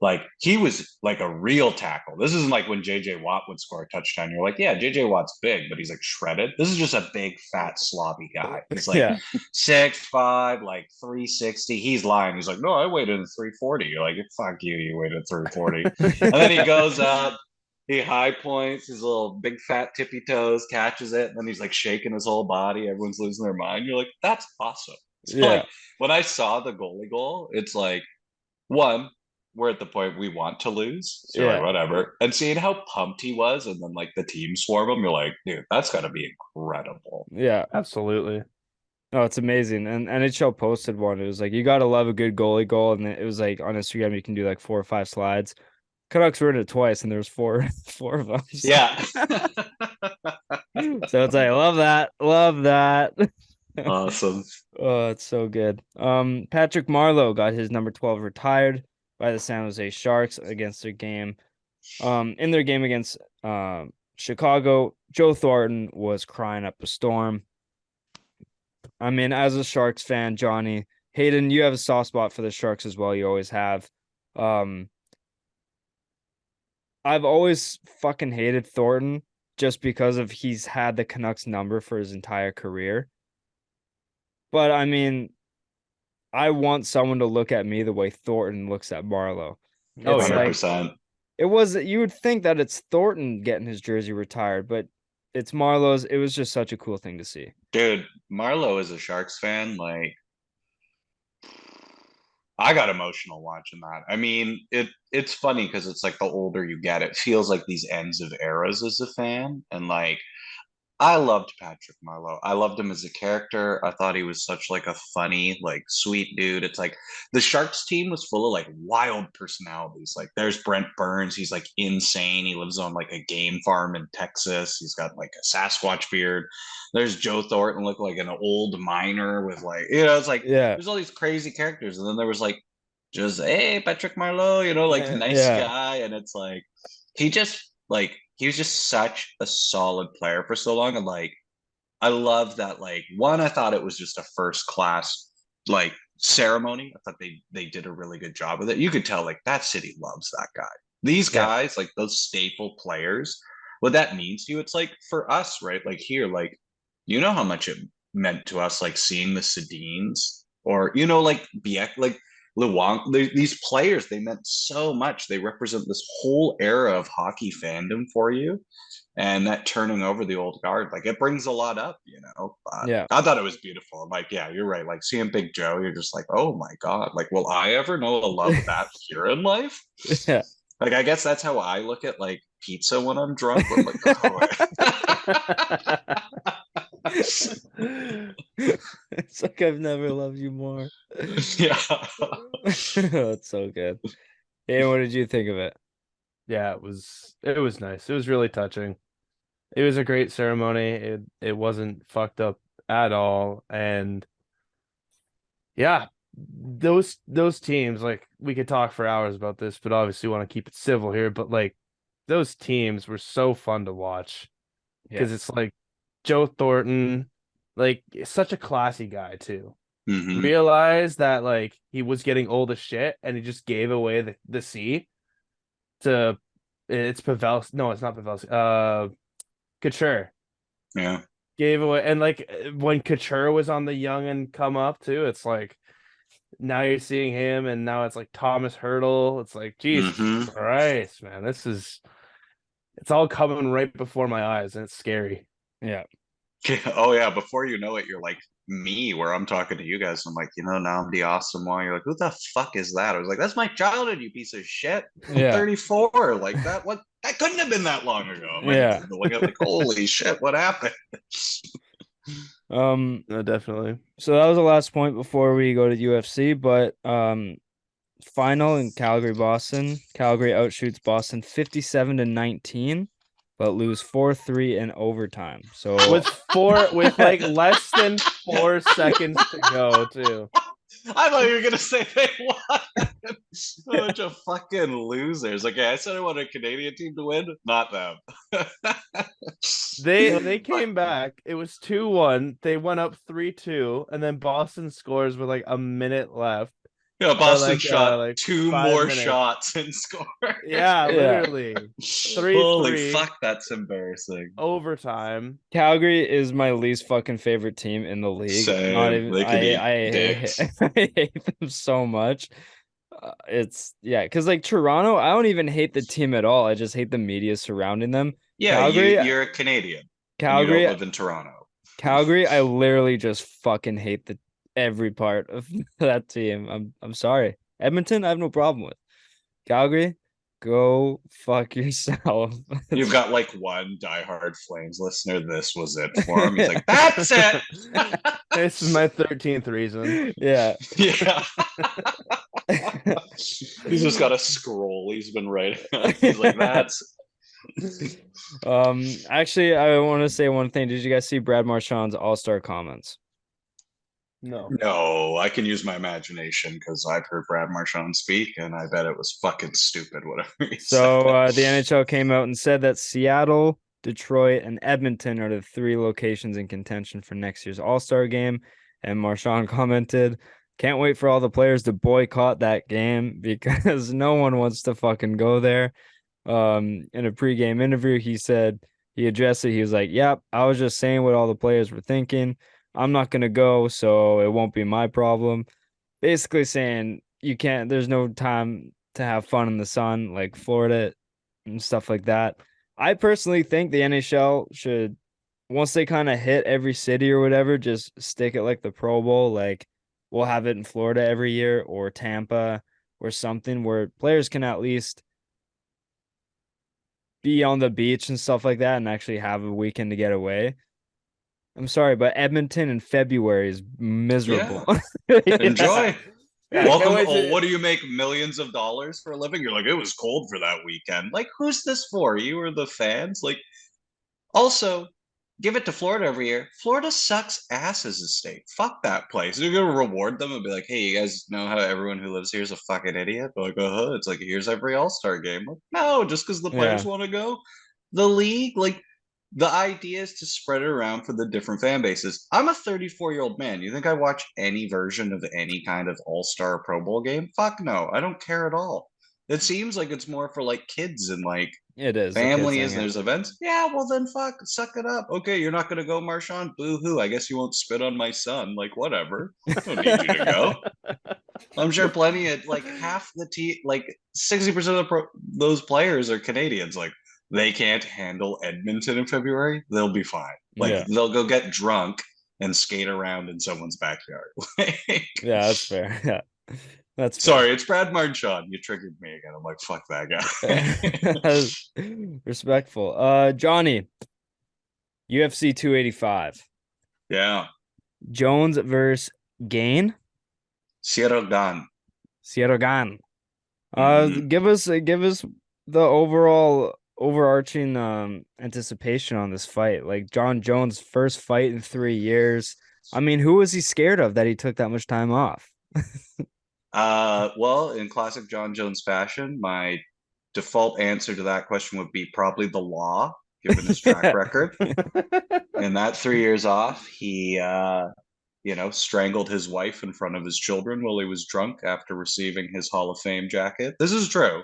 Like he was like a real tackle. This isn't like when JJ Watt would score a touchdown. You're like, yeah, JJ Watt's big, but he's like shredded. This is just a big, fat, slobby guy. He's like 6'5", like 360. He's lying. He's like, no, I weighed in 340. You're like, fuck you, you weighed in 340. And then he goes up, he high points his little big fat tippy toes, catches it, and then he's like shaking his whole body. Everyone's losing their mind. You're like, that's awesome. So like when I saw the goalie goal, it's like, one, we're at the point we want to lose. So like, whatever. And seeing how pumped he was and then like the team swarm him, you're like, dude, that's gotta be incredible. Yeah, absolutely. Oh, it's amazing. And NHL posted one. It was like, you gotta love a good goalie goal, and it was like on Instagram you can do like 4 or 5 slides. Canucks were in it twice, and there was four of them. Yeah. So it's like, love that. Awesome. Oh, it's so good. Patrick Marleau got his number 12 retired by the San Jose Sharks against their game. In their game against Chicago, Joe Thornton was crying up a storm. I mean, as a Sharks fan, Johnny Hayden, you have a soft spot for the Sharks as well. You always have. Um, I've always fucking hated Thornton just because of he's had the Canucks number for his entire career. But I mean, I want someone to look at me the way Thornton looks at Marleau. Oh, It's yeah. like 100%. it was. You would think that it's Thornton getting his jersey retired, but it's Marleau's. It was just such a cool thing to see. Dude, Marleau is a Sharks fan. Like, I got emotional watching that. I mean, it's funny because it's like the older you get, it feels like these ends of eras as a fan. And like, I loved Patrick Marleau. I loved him as a character. I thought he was such like a funny, like sweet dude. It's like the Sharks team was full of like wild personalities. Like there's Brent Burns. He's like insane. He lives on like a game farm in Texas. He's got like a Sasquatch beard. There's Joe Thornton, look like an old miner with like, it's like Yeah, there's all these crazy characters. And then there was like just, hey, Patrick Marleau, like the nice yeah, guy. And it's like he just like he was just such a solid player for so long. And like, I love that. Like, one, I thought it was just a first class like ceremony. I thought they did a really good job with it. You could tell like that city loves that guy. These yeah, guys, like those staple players, what that means to you, it's like for us, right? Like here, like how much it meant to us, like seeing the Sedins or like Biek, like Luang, these players, they meant so much. They represent this whole era of hockey fandom for you. And that turning over the old guard, like it brings a lot up. But yeah. I thought it was beautiful. I'm like, yeah, you're right. Like seeing Big Joe, you're just like, oh my God. Like, will I ever know a love that here in life? Yeah. Like, I guess that's how I look at like pizza when I'm drunk. I'm like, oh. It's like I've never loved you more. Yeah. It's so good. Hey, what did you think of it? Yeah, it was nice. It was really touching. It was a great ceremony. It wasn't fucked up at all. And yeah, those teams, like we could talk for hours about this, but obviously want to keep it civil here. But like those teams were so fun to watch because Yeah. it's like Joe Thornton, like such a classy guy too. Mm-hmm. Realized that like he was getting old as shit and he just gave away the C to it's Pavelski. No, it's not Pavelski. Couture Yeah. gave away, and like when Couture was on the young and come up too, it's like now you're seeing him, and now it's like Thomas Hurdle. It's like Jesus Mm-hmm. Christ, man, it's all coming right before my eyes, and it's scary. Yeah. Oh yeah. Before you know it, you're like me, where I'm talking to you guys. I'm like, now I'm the awesome one. You're like, who the fuck is that? I was like, that's my childhood, you piece of shit. I'm Yeah. 34. Like that. What? That couldn't have been that long ago. Yeah. Like, holy shit, what happened? No, definitely. So that was the last point before we go to UFC, but final in Calgary, Boston. Calgary outshoots Boston 57-19, but lose 4-3 in overtime. So with like less than 4 seconds to go too. I thought you were gonna say they won. A bunch of fucking losers. Okay, I said I wanted a Canadian team to win, not them. They came back. It was 2-1. They went up 3-2, and then Boston scores with like a minute left. Yeah, Boston like, shot like 2 more shots and scored. Yeah, literally. 3-3. Holy fuck, that's embarrassing. Overtime. Calgary is my least fucking favorite team in the league. Same. Not even. They could I hate them so much. It's because like Toronto, I don't even hate the team at all. I just hate the media surrounding them. Yeah, Calgary, you're a Canadian. Calgary, you don't live in Toronto. Calgary, I literally just fucking hate every part of that team. I'm sorry. Edmonton, I have no problem with. Calgary, Go fuck yourself. You've got like one diehard Flames listener. This was it for him. He's like, that's it. This is my 13th reason. Yeah. Yeah. He's just got a scroll he's been writing. He's like, that's. Actually, I want to say one thing. Did you guys see Brad Marchand's All-Star comments? No, I can use my imagination because I've heard Brad Marchand speak, and I bet it was fucking stupid, whatever he So said. the NHL came out and said that Seattle, Detroit, and Edmonton are the 3 locations in contention for next year's All-Star game. And Marchand commented, "Can't wait for all the players to boycott that game because no one wants to fucking go there." In a pregame interview, he said he addressed it. He was like, "Yep, I was just saying what all the players were thinking. I'm not gonna go, so it won't be my problem." Basically saying you can't. There's no time to have fun in the sun like Florida and stuff like that. I personally think the NHL should, once they kind of hit every city or whatever, just stick it like the Pro Bowl. Like we'll have it in Florida every year or Tampa or something where players can at least be on the beach and stuff like that and actually have a weekend to get away. I'm sorry, but Edmonton in February is miserable. Yeah. Enjoy. Yeah, Welcome. Oh, what do you make millions of dollars for a living? You're like, it was cold for that weekend. Like, who's this for? You or the fans? Like, also, give it to Florida every year. Florida sucks ass as a state. Fuck that place. You're gonna reward them and be like, hey, you guys know how everyone who lives here is a fucking idiot? They're like, it's like here's every All-Star game. Like, no, just because the players Yeah. want to go. The league, like the idea is to spread it around for the different fan bases. I'm a 34-year-old man. You think I watch any version of any kind of All-Star Pro Bowl game? Fuck no. I don't care at all. It seems like it's more for like kids and like It is families, and there's events. Yeah, well then fuck, suck it up. Okay, you're not gonna go, Marchand. Boo hoo. I guess you won't spit on my son. Like, whatever. I don't need you to go. I'm sure plenty of like half the like 60% of those players are Canadians. Like, they can't handle Edmonton in February. They'll be fine. Like, they'll go get drunk and skate around in someone's backyard. Yeah, that's fair. Yeah. That's fair. Sorry, it's Brad Marchand. You triggered me again. I'm like, fuck that guy. Respectful. Johnny, UFC 285. Yeah. Jones versus Kane. Sierra Gan. Give us the overarching anticipation on this fight. Like Jon Jones' first fight in 3 years. I mean, who was he scared of that he took that much time off? Well, in classic Jon Jones fashion, my default answer to that question would be probably the law, given his track record. In that 3 years off, he strangled his wife in front of his children while he was drunk after receiving his Hall of Fame jacket. This is true.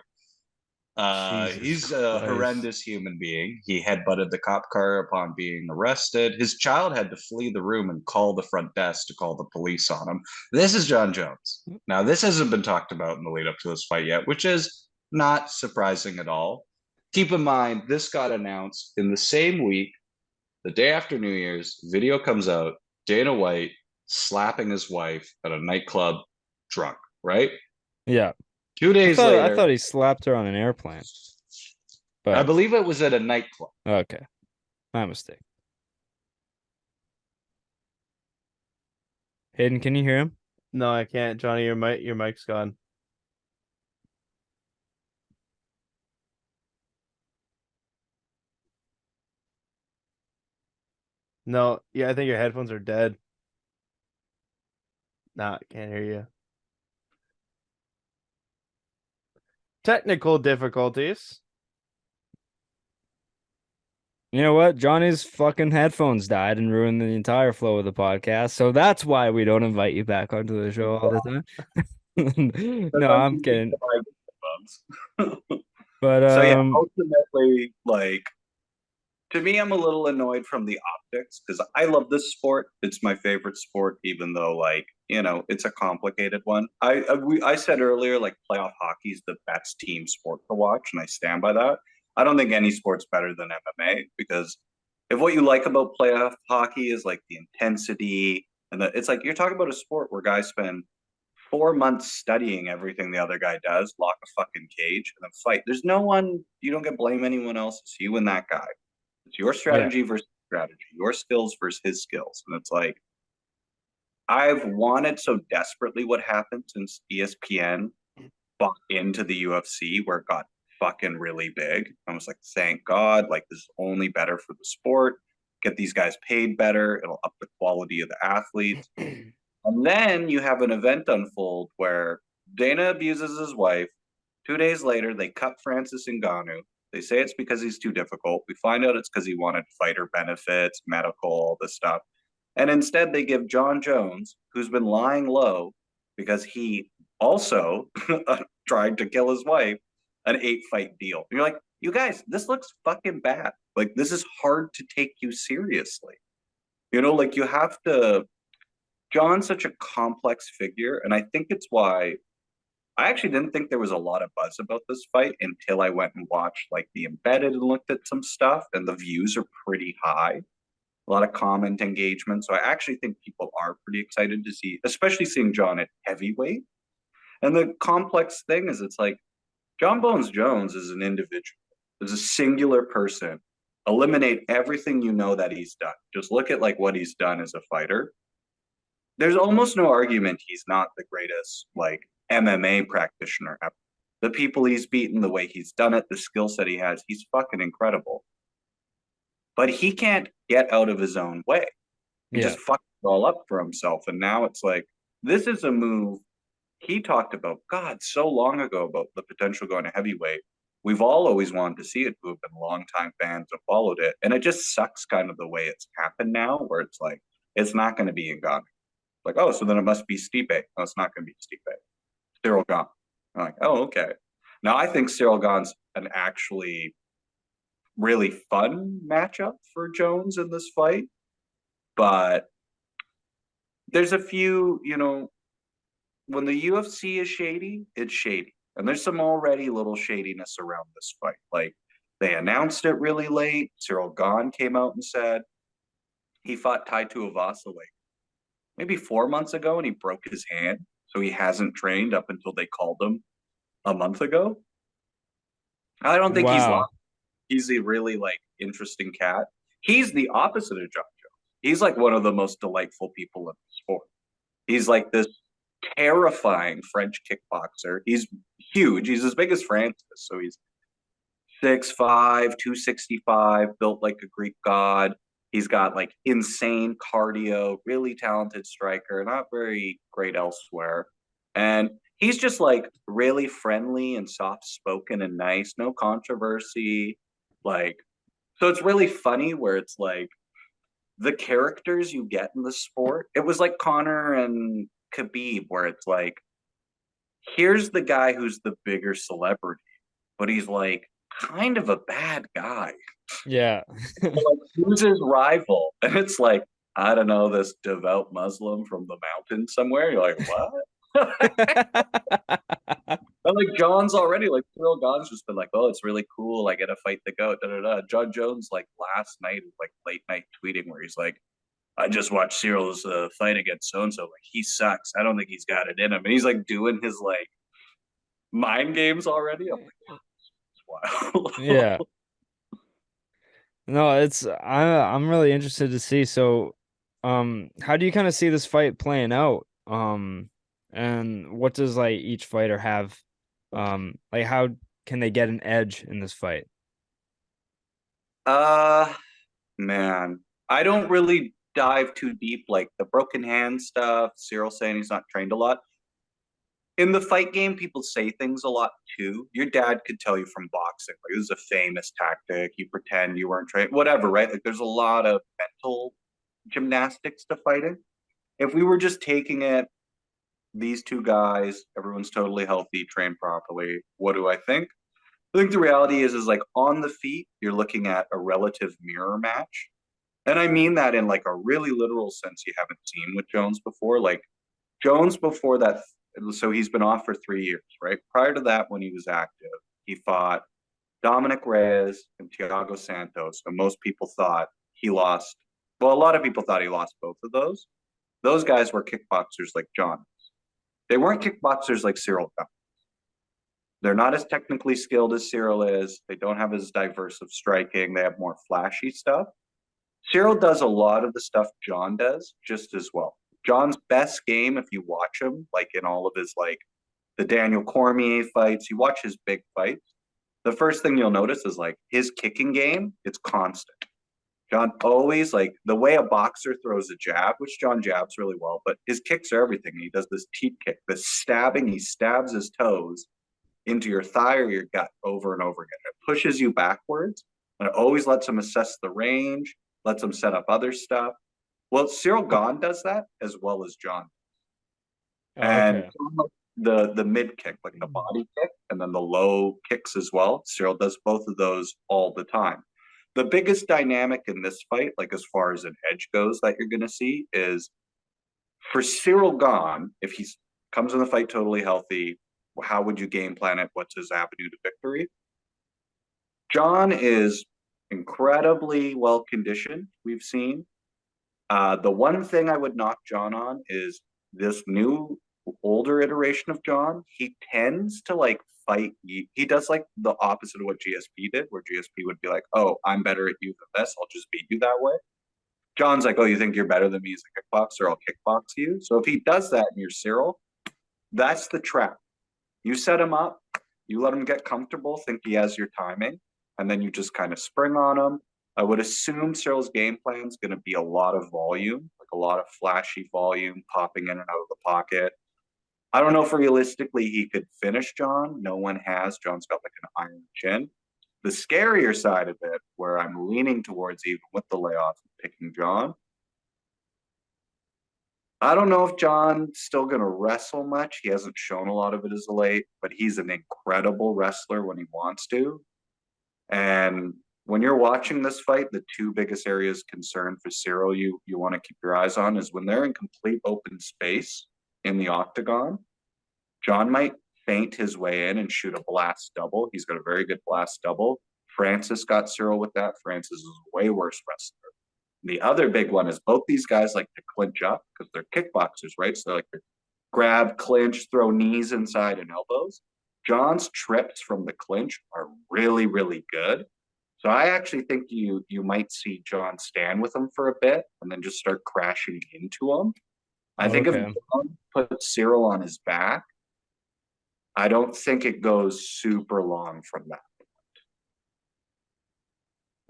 He's a horrendous human being. He headbutted the cop car upon being arrested. His child had to flee the room and call the front desk to call the police on him. This is Jon Jones. Now, this hasn't been talked about in the lead up to this fight yet, which is not surprising at all. Keep in mind, this got announced in the same week, the day after New Year's. Video comes out, Dana White slapping his wife at a nightclub drunk, right? Yeah. 2 days later. I thought he slapped her on an airplane. But I believe it was at a nightclub. Okay. My mistake. Hayden, can you hear him? No, I can't. Johnny, your mic's gone. No, yeah, I think your headphones are dead. Nah, can't hear you. Technical difficulties. You know what? Johnny's fucking headphones died and ruined the entire flow of the podcast. So that's why we don't invite you back onto the show all the time. No, I'm kidding. But so yeah, ultimately, like, to me, I'm a little annoyed from the optics because I love this sport. It's my favorite sport, even though, like, it's a complicated one. I said earlier, like, playoff hockey is the best team sport to watch, and I stand by that. I don't think any sport's better than MMA because if what you like about playoff hockey is like the intensity and it's like you're talking about a sport where guys spend 4 months studying everything the other guy does, lock a fucking cage, and then fight. There's no one, you don't get blame anyone else. It's you and that guy. It's your Yeah. strategy versus strategy, your skills versus his skills. And it's like, I've wanted so desperately what happened since ESPN bought into the UFC where it got fucking really big. I was like, thank God, like this is only better for the sport. Get these guys paid better. It'll up the quality of the athletes. And then you have an event unfold where Dana abuses his wife. 2 days later, they cut Francis Ngannou. They say it's because he's too difficult. We find out it's because he wanted fighter benefits, medical, all this stuff. And instead, they give Jon Jones, who's been lying low because he also tried to kill his wife, an 8-fight deal. And you're like, you guys, this looks fucking bad. Like, this is hard to take you seriously. Like you have to. John's such a complex figure. And I think it's why I actually didn't think there was a lot of buzz about this fight until I went and watched like the embedded and looked at some stuff, and the views are pretty high. A lot of comment engagement. So I actually think people are pretty excited to see, especially seeing John at heavyweight. And the complex thing is it's like Jon Bones Jones is an individual, is a singular person. Eliminate everything you know that he's done. Just look at like what he's done as a fighter. There's almost no argument he's not the greatest like MMA practitioner ever. The people he's beaten, the way he's done it, the skill set he has, he's fucking incredible. But he can't get out of his own way. He just fucked it all up for himself. And now it's like, this is a move he talked about, God, so long ago about the potential going to heavyweight. We've all always wanted to see it, who have been longtime fans have followed it. And it just sucks kind of the way it's happened now, where it's like, it's not going to be Ngannou. Like, oh, so then it must be Stipe. No, it's not going to be Stipe. Cyril Gane. I'm like, oh, okay. Now I think Cyril Gane's an actually really fun matchup for Jones in this fight. But there's a few, when the UFC is shady, it's shady. And there's some already little shadiness around this fight. Like, they announced it really late. Cyril Gane came out and said he fought Tai Tuivasa like maybe 4 months ago, and he broke his hand. So he hasn't trained up until they called him a month ago. I don't think he's lost. He's a really like interesting cat. He's the opposite of Jon Jones. He's like one of the most delightful people in the sport. He's like this terrifying French kickboxer. He's huge. He's as big as Francis. So he's 6'5", 265, built like a Greek god. He's got like insane cardio, really talented striker, not very great elsewhere. And he's just like really friendly and soft spoken and nice, no controversy. Like, so it's really funny where it's like the characters you get in the sport. It was like Connor and Khabib, where it's like, here's the guy who's the bigger celebrity, but he's like kind of a bad guy. Yeah. Like, who's his rival? And it's like, I don't know, this devout Muslim from the mountains somewhere. You're like, what? And like John's already like Cyril Gane's just been like, oh, it's really cool. I get to fight the GOAT. Da, da, da. Jon Jones like last night, like late night tweeting where he's like, I just watched Cyril's fight against so and so. Like, he sucks. I don't think he's got it in him. And he's like doing his like mind games already. I'm like, oh, wow. Yeah. No, I'm really interested to see. So, how do you kind of see this fight playing out? And what does like each fighter have? Like how can they get an edge in this fight? Man, I don't really dive too deep, like the broken hand stuff. Cyril saying he's not trained a lot. In the fight game, people say things a lot too. Your dad could tell you from boxing, like this is a famous tactic. You pretend you weren't trained, whatever, right? Like there's a lot of mental gymnastics to fighting. If we were just taking it, these two guys, everyone's totally healthy, trained properly. What do I think? I think the reality is like on the feet, you're looking at a relative mirror match. And I mean that in like a really literal sense you haven't seen with Jones before. Like Jones before that, so he's been off for 3 years, right? Prior to that, when he was active, he fought Dominic Reyes and Thiago Santos. And most people thought he lost. Well, a lot of people thought he lost both of those. Those guys were kickboxers like John. They weren't kickboxers like Cyril. They're not as technically skilled as Cyril is. They don't have as diverse of striking. They have more flashy stuff. Cyril does a lot of the stuff Jon does just as well. Jon's best game, if you watch him, like in all of his like the Daniel Cormier fights, you watch his big fights. The first thing you'll notice is like his kicking game, it's constant. Jon always like the way a boxer throws a jab, which Jon jabs really well, but his kicks are everything. He does this teep kick, this stabbing, he stabs his toes into your thigh or your gut over and over again. It pushes you backwards and it always lets him assess the range, lets him set up other stuff. Well, Cyril Gane does that as well as Jon. And the mid kick, like the body kick, and then the low kicks as well. Cyril does both of those all the time. The biggest dynamic in this fight, like as far as an edge goes, that you're going to see is for Cyril Gane, if he comes in the fight totally healthy, how would you game plan it? What's his avenue to victory? Jon is incredibly well conditioned, we've seen. The one thing I would knock Jon on is this new older iteration of Jon. He tends to like fight. He does like the opposite of what GSP did, where GSP would be like, "Oh, I'm better at you than this. I'll just beat you that way." Jon's like, "Oh, you think you're better than me as a kickboxer? I'll kickbox you." So if he does that and you're Cyril, that's the trap. You set him up, you let him get comfortable, think he has your timing, and then you just kind of spring on him. I would assume Cyril's game plan is going to be a lot of volume, like a lot of flashy volume, popping in and out of the pocket. I don't know if realistically he could finish Jon. No one has. Jon's got like an iron chin. The scarier side of it, where I'm leaning towards even with the layoff, picking Jon. I don't know if Jon's still going to wrestle much. He hasn't shown a lot of it as of late, but he's an incredible wrestler when he wants to. And when you're watching this fight, the two biggest areas of concern for Cyril you want to keep your eyes on is when they're in complete open space in the octagon, Jon might feint his way in and shoot a blast double. He's got a very good blast double. Francis got Cyril with that. Francis is a way worse wrestler. The other big one is both these guys like to clinch up because they're kickboxers, right? So they like to grab, clinch, throw knees inside and elbows. Jon's trips from the clinch are really, really good. So I actually think you might see Jon stand with him for a bit and then just start crashing into him. I think if Jon puts Cyril on his back, I don't think it goes super long from that.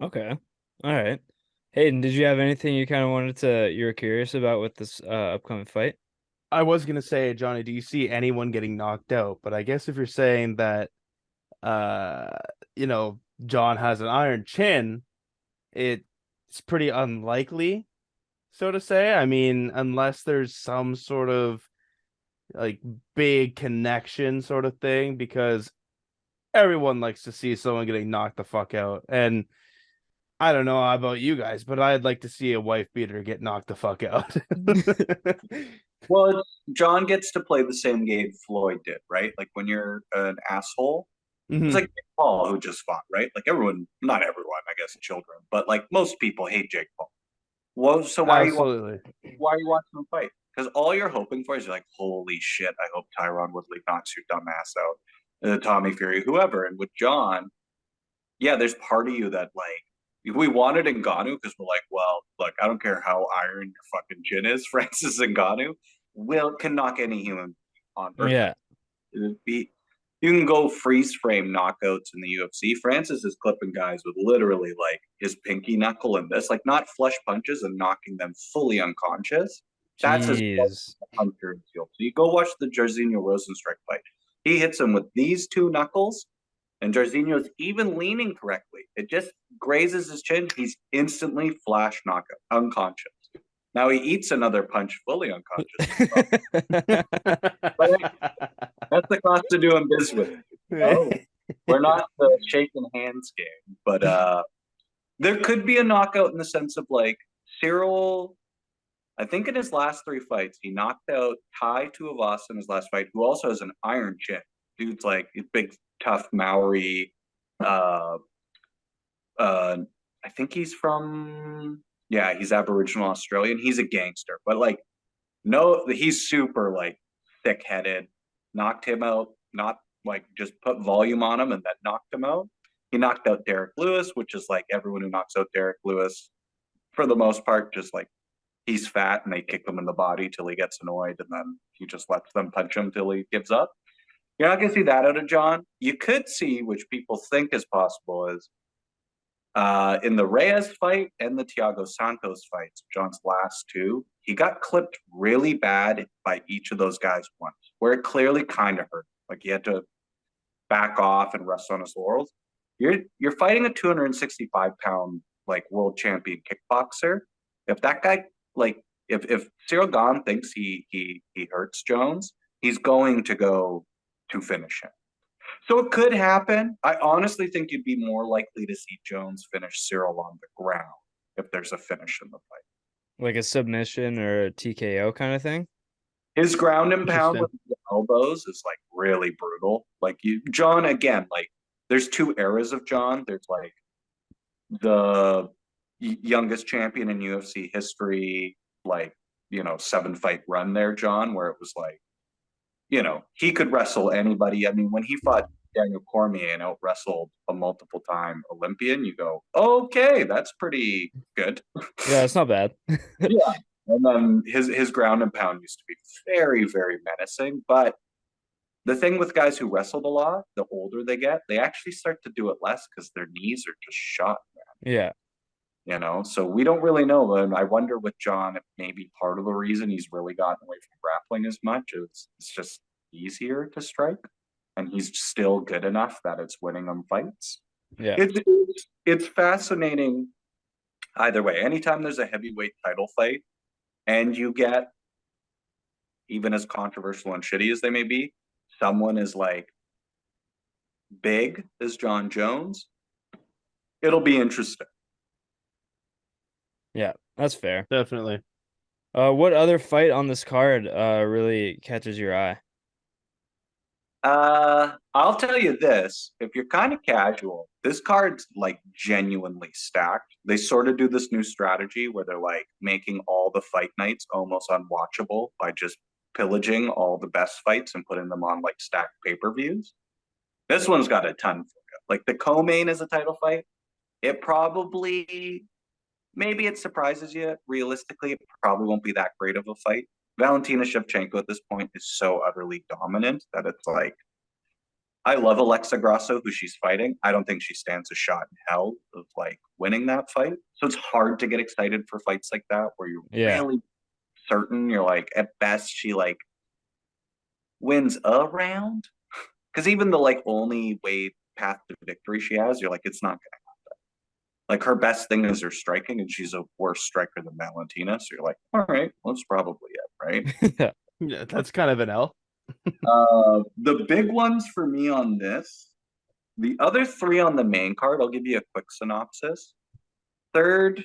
Okay. All right. Hayden, did you have anything you kind of you were curious about with this upcoming fight? I was gonna say, Johnny, do you see anyone getting knocked out? But I guess if you're saying that, Jon has an iron chin, it's pretty unlikely, so to say. I mean, unless there's some sort of like big connection sort of thing, because everyone likes to see someone getting knocked the fuck out. And I don't know about you guys, but I'd like to see a wife beater get knocked the fuck out. Well, Jon gets to play the same game Floyd did, right? Like when you're an asshole, it's like Jake Paul who just fought, right? Like everyone, not everyone, I guess, children, but like most people hate Jake Paul. Well, so why are you watching him fight? Because all you're hoping for is you're like, holy shit, I hope Tyron Woodley knocks your dumb ass out. Tommy Fury, whoever. And with Jon, yeah, there's part of you that like, we wanted Ngannou because we're like, well, look, I don't care how iron your fucking chin is, Francis Ngannou can knock any human on earth. Yeah. You can go freeze frame knockouts in the UFC. Francis is clipping guys with literally like his pinky knuckle and this, like not flush punches and knocking them fully unconscious. That's as puncher in field. So you go watch the Jairzinho Rosenstrike fight. He hits him with these two knuckles, and Jairzinho's even leaning correctly. It just grazes his chin. He's instantly flash knockout, unconscious. Now he eats another punch fully unconscious. That's the cost of doing business. Oh, we're not the shaking hands game, but there could be a knockout in the sense of like Cyril. I think in his last three fights, he knocked out Tai Tuivasa in his last fight, who also has an iron chin. Dude's like a big, tough Maori. I think he's from he's Aboriginal Australian. He's a gangster, but like no, he's super like thick-headed, knocked him out, not like just put volume on him and then knocked him out. He knocked out Derek Lewis, which is like everyone who knocks out Derek Lewis, for the most part, just like he's fat and they kick him in the body till he gets annoyed and then he just lets them punch him till he gives up. You're not going to see that out of Jon. You could see, which people think is possible, is in the Reyes fight and the Thiago Santos fights, Jon's last two, he got clipped really bad by each of those guys once, where it clearly kind of hurt. Like he had to back off and rest on his laurels. You're fighting a 265-pound like world champion kickboxer. If that guy if Cyril Gahn thinks he hurts Jones, he's going to go to finish him. So it could happen. I honestly think you'd be more likely to see Jones finish Cyril on the ground if there's a finish in the fight. Like a submission or a TKO kind of thing? His ground and pound with the elbows is like really brutal. Like Jon, again, like there's two eras of Jon. There's like the youngest champion in UFC history, like, 7-fight run there, Jon, where it was like, he could wrestle anybody. I mean, when he fought Daniel Cormier and out wrestled a multiple time Olympian, you go, okay, that's pretty good. Yeah, it's not bad. Yeah. And then his ground and pound used to be very, very menacing. But the thing with guys who wrestled a lot, the older they get, they actually start to do it less because their knees are just shot, man. Yeah. So we don't really know. And I wonder with Jon, if maybe part of the reason he's really gotten away from grappling as much is it's just easier to strike. And he's still good enough that it's winning them fights. Yeah. It's fascinating either way. Anytime there's a heavyweight title fight and you get, even as controversial and shitty as they may be, someone is like big as Jon Jones, it'll be interesting. Yeah, that's fair. Definitely. What other fight on this card really catches your eye? I'll tell you this, if you're kind of casual, this card's like genuinely stacked. They sort of do this new strategy where they're like making all the fight nights almost unwatchable by just pillaging all the best fights and putting them on like stacked pay-per-views. This one's got a ton for you. Like the co-main is a title fight. It probably, maybe it surprises you. Realistically, it probably won't be that great of a fight. Valentina Shevchenko at this point is so utterly dominant that it's like, I love Alexa Grasso, who she's fighting. I don't think she stands a shot in hell of like winning that fight. So it's hard to get excited for fights like that where you're really certain. You're like, at best, she like wins a round. Because even the like only way path to victory she has, you're like, it's not going to happen. Like her best thing is her striking, and she's a worse striker than Valentina. So you're like, all right, well, that's probably it, right? Yeah, that's kind of an L. The big ones for me on this, the other three on the main card, I'll give you a quick synopsis. Third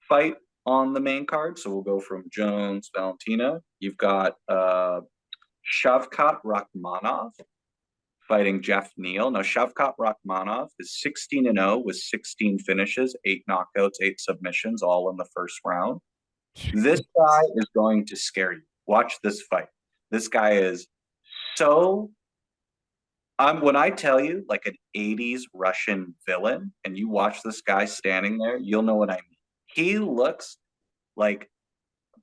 fight on the main card, so we'll go from Jones, Valentina. You've got Shavkat Rakhmonov fighting Jeff Neal. Now, Shavkat Rakhmonov is 16-0 with 16 finishes, 8 knockouts, 8 submissions, all in the first round. This guy is going to scare you. Watch this fight. This guy is so... when I tell you, like an 80s Russian villain, and you watch this guy standing there, you'll know what I mean. He looks like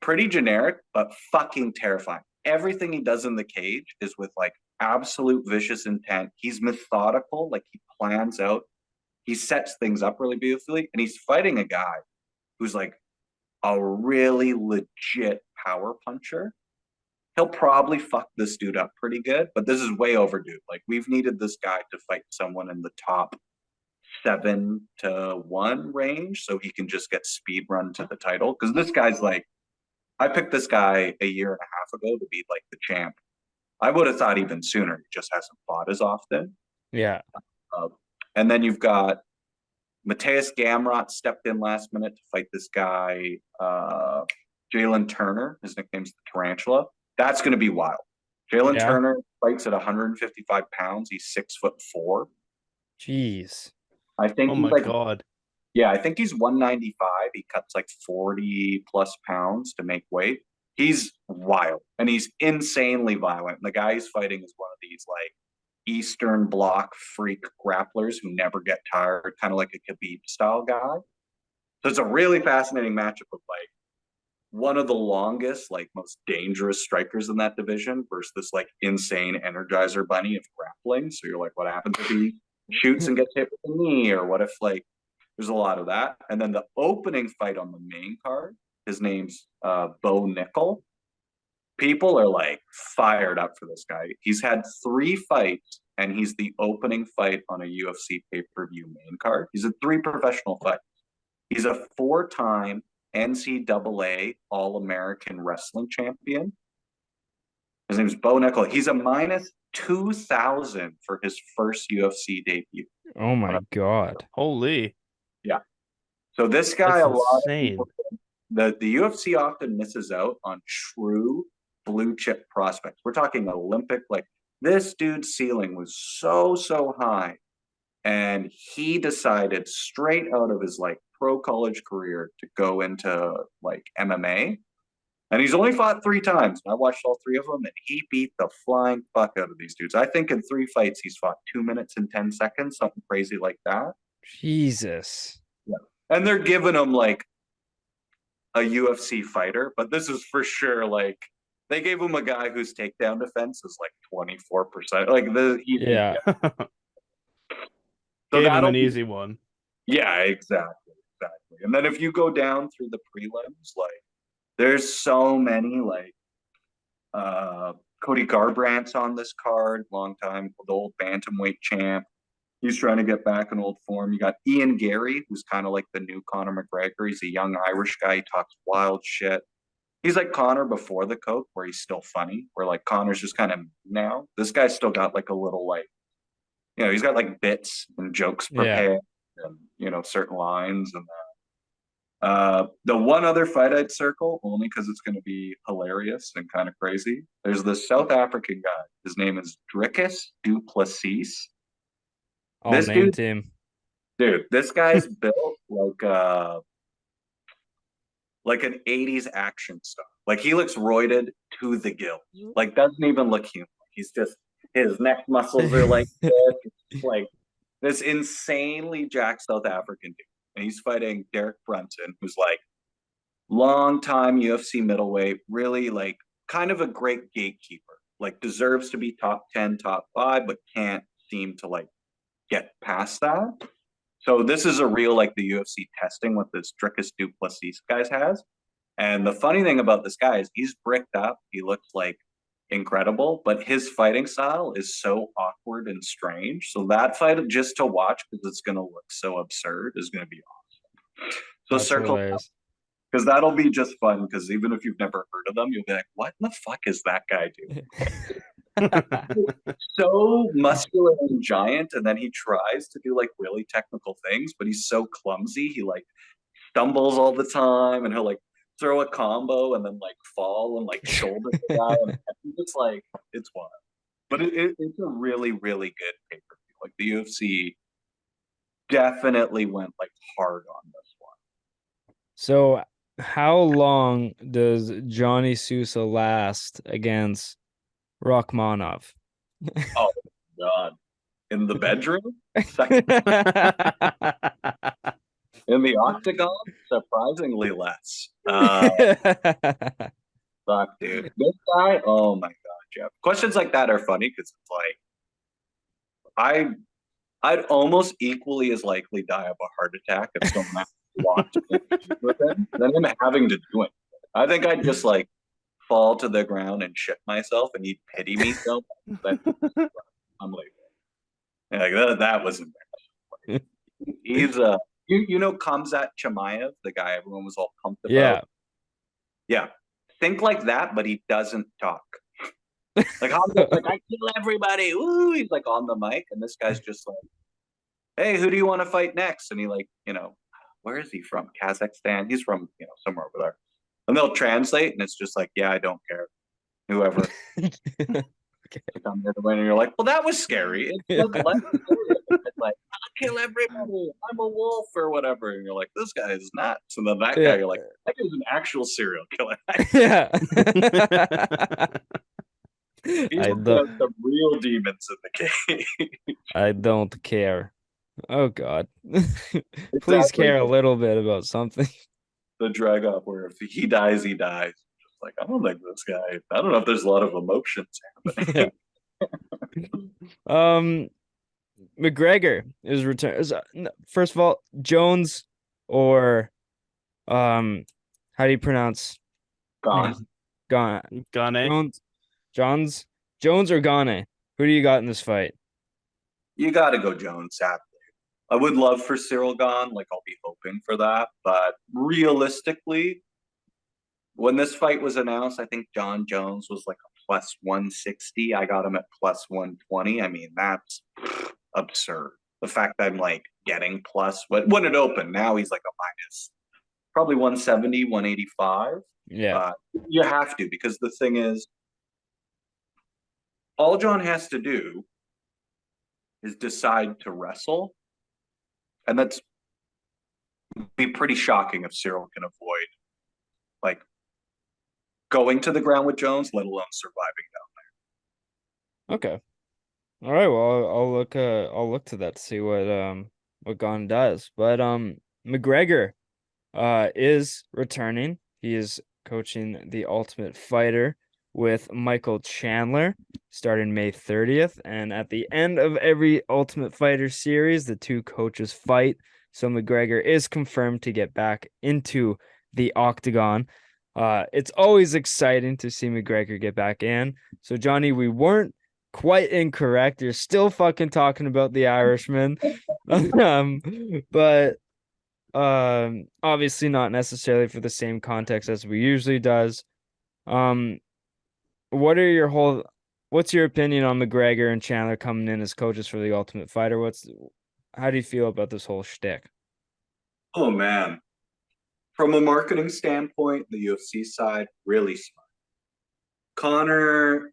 pretty generic, but fucking terrifying. Everything he does in the cage is with like absolute vicious intent. He's methodical, like he plans out. He sets things up really beautifully, and he's fighting a guy who's like a really legit power puncher. He'll probably fuck this dude up pretty good, but this is way overdue. Like we've needed this guy to fight someone in the top 7-1 range so he can just get speed run to the title. Because this guy's like, I picked this guy a year and a half ago to be like the champ. I would have thought even sooner. He just hasn't fought as often. Yeah. And then you've got Mateus Gamrot stepped in last minute to fight this guy, Jalen Turner. His nickname's the Tarantula. That's going to be wild. Jalen Turner fights at 155 pounds. He's 6'4". Jeez. I think. Oh my God. Yeah, I think he's 195. He cuts like 40 plus pounds to make weight. He's wild, and he's insanely violent. The guy he's fighting is one of these like Eastern Bloc freak grapplers who never get tired, kind of like a Khabib style guy. So it's a really fascinating matchup of like one of the longest, like most dangerous strikers in that division versus this like insane energizer bunny of grappling. So you're like, what happens if he shoots and gets hit with the knee? Or what if like there's a lot of that? And then the opening fight on the main card, his name's Bo Nickel. People are like fired up for this guy. He's had 3 fights, and he's the opening fight on a UFC pay-per-view main card. He's had 3 professional fights. He's a 4-time NCAA All-American Wrestling Champion. His name's Bo Nickel. He's a minus 2,000 for his first UFC debut. Oh my God. Holy. Yeah. So this guy, That's a lot insane. of people, the UFC often misses out on true blue chip prospects. We're talking Olympic, like this dude's ceiling was so high. And he decided straight out of his like pro college career to go into like MMA. And he's only fought 3 times. I watched all 3 of them, and he beat the flying fuck out of these dudes. I think in 3 fights, he's fought 2 minutes and 10 seconds, something crazy like that. Jesus. Yeah. And they're giving him like a UFC fighter, but this is for sure like they gave him a guy whose takedown defense is like 24%. Like Yeah. So gave him an easy one. Yeah, exactly. And then if you go down through the prelims, like there's so many like Cody Garbrandt's on this card, long time, the old bantamweight champ. He's trying to get back in old form. You got Ian Gary, who's kind of like the new Conor McGregor. He's a young Irish guy. He talks wild shit. He's like Conor before the coke, where he's still funny, where like Conor's just kind of now. This guy's still got like a little like, you know, he's got like bits and jokes prepared, and you know, certain lines. And the one other fight I'd circle, only because it's going to be hilarious and kind of crazy. There's this South African guy. His name is Dricus du Plessis. This name team. Dude, this guy's built like an 80s action star. Like he looks roided to the gills. Like doesn't even look human. He's just, his neck muscles are like this. Like this insanely jacked South African dude. And he's fighting Derek Brunson, who's like long-time UFC middleweight, really like kind of a great gatekeeper. Like deserves to be top 10, top 5, but can't seem to like get past that. So this is a real like the UFC testing what this Dricus du Plessis guys has. And the funny thing about this guy is he's bricked up. He looks like incredible, but his fighting style is so awkward and strange. So that fight just to watch, because it's going to look so absurd, is going to be awesome. So That's circle, because that'll be just fun, because even if you've never heard of them, you'll be like, what the fuck is that guy doing? So muscular and giant, and then he tries to do like really technical things, but he's so clumsy. He like stumbles all the time, and he'll like throw a combo and then like fall and like shoulder the guy. And it's like, it's wild, but it's a really good pay-per-view. Like the UFC definitely went like hard on this one. So how long does Johnny Sousa last against Rachmanov? Oh God. In the bedroom? In the octagon? Surprisingly less. Fuck, dude. This guy, oh my God, Jeff. Questions like that are funny because it's like I'd almost equally as likely die of a heart attack if someone has to watch with him than him having to do it. I think I'd just like fall to the ground and shit myself, and he'd pity me so much that I'm like, yeah, that was embarrassing. He's you know Kamzat Chimaev, the guy everyone was all pumped about. Yeah. Think like that, but he doesn't talk. Like Hamzat's like, I kill everybody. Ooh, he's like on the mic, and this guy's just like, hey, who do you want to fight next? And he like, you know, where is he from? Kazakhstan. He's from, you know, somewhere over there. And they'll translate, and it's just like, yeah, I don't care. Whoever. On the other way, and you're like, well, that was scary. It's like, I'll kill everybody. I'm a wolf or whatever. And you're like, this guy is nuts. And then that guy, you're like, that guy's an actual serial killer. Yeah. He's got some real demons in the cage. I don't care. Oh God. Please care a little bit about something. The drag off where if he dies, he dies. Just like, I don't think this guy. I don't know if there's a lot of emotions happening. McGregor is return. First of all, Jones or how do you pronounce Gone. Jones or Gane? Who do you got in this fight? You got to go Jones, sadly. I would love for Cyril gone. Like, I'll be hoping for that. But realistically, when this fight was announced, I think Jon Jones was like a plus 160. I got him at plus 120. I mean, that's absurd. The fact that I'm like getting plus when it opened, now he's like a minus probably 170, 185. Yeah. You have to, because the thing is, all Jon has to do is decide to wrestle. And that's be pretty shocking if Cyril can avoid like going to the ground with Jones, let alone surviving down there. Okay. All right. Well, I'll look to that to see what Gane does. But McGregor is returning. He is coaching the Ultimate Fighter with Michael Chandler starting May 30th. And at the end of every Ultimate Fighter series, the two coaches fight. So McGregor is confirmed to get back into the octagon. It's always exciting to see McGregor get back in. So, Johnny, we weren't quite incorrect. You're still fucking talking about the Irishman. But obviously not necessarily for the same context as we usually does. What's your opinion on McGregor and Chandler coming in as coaches for the Ultimate Fighter? How do you feel about this whole shtick? Oh man. From a marketing standpoint, the UFC side, really smart. Conor,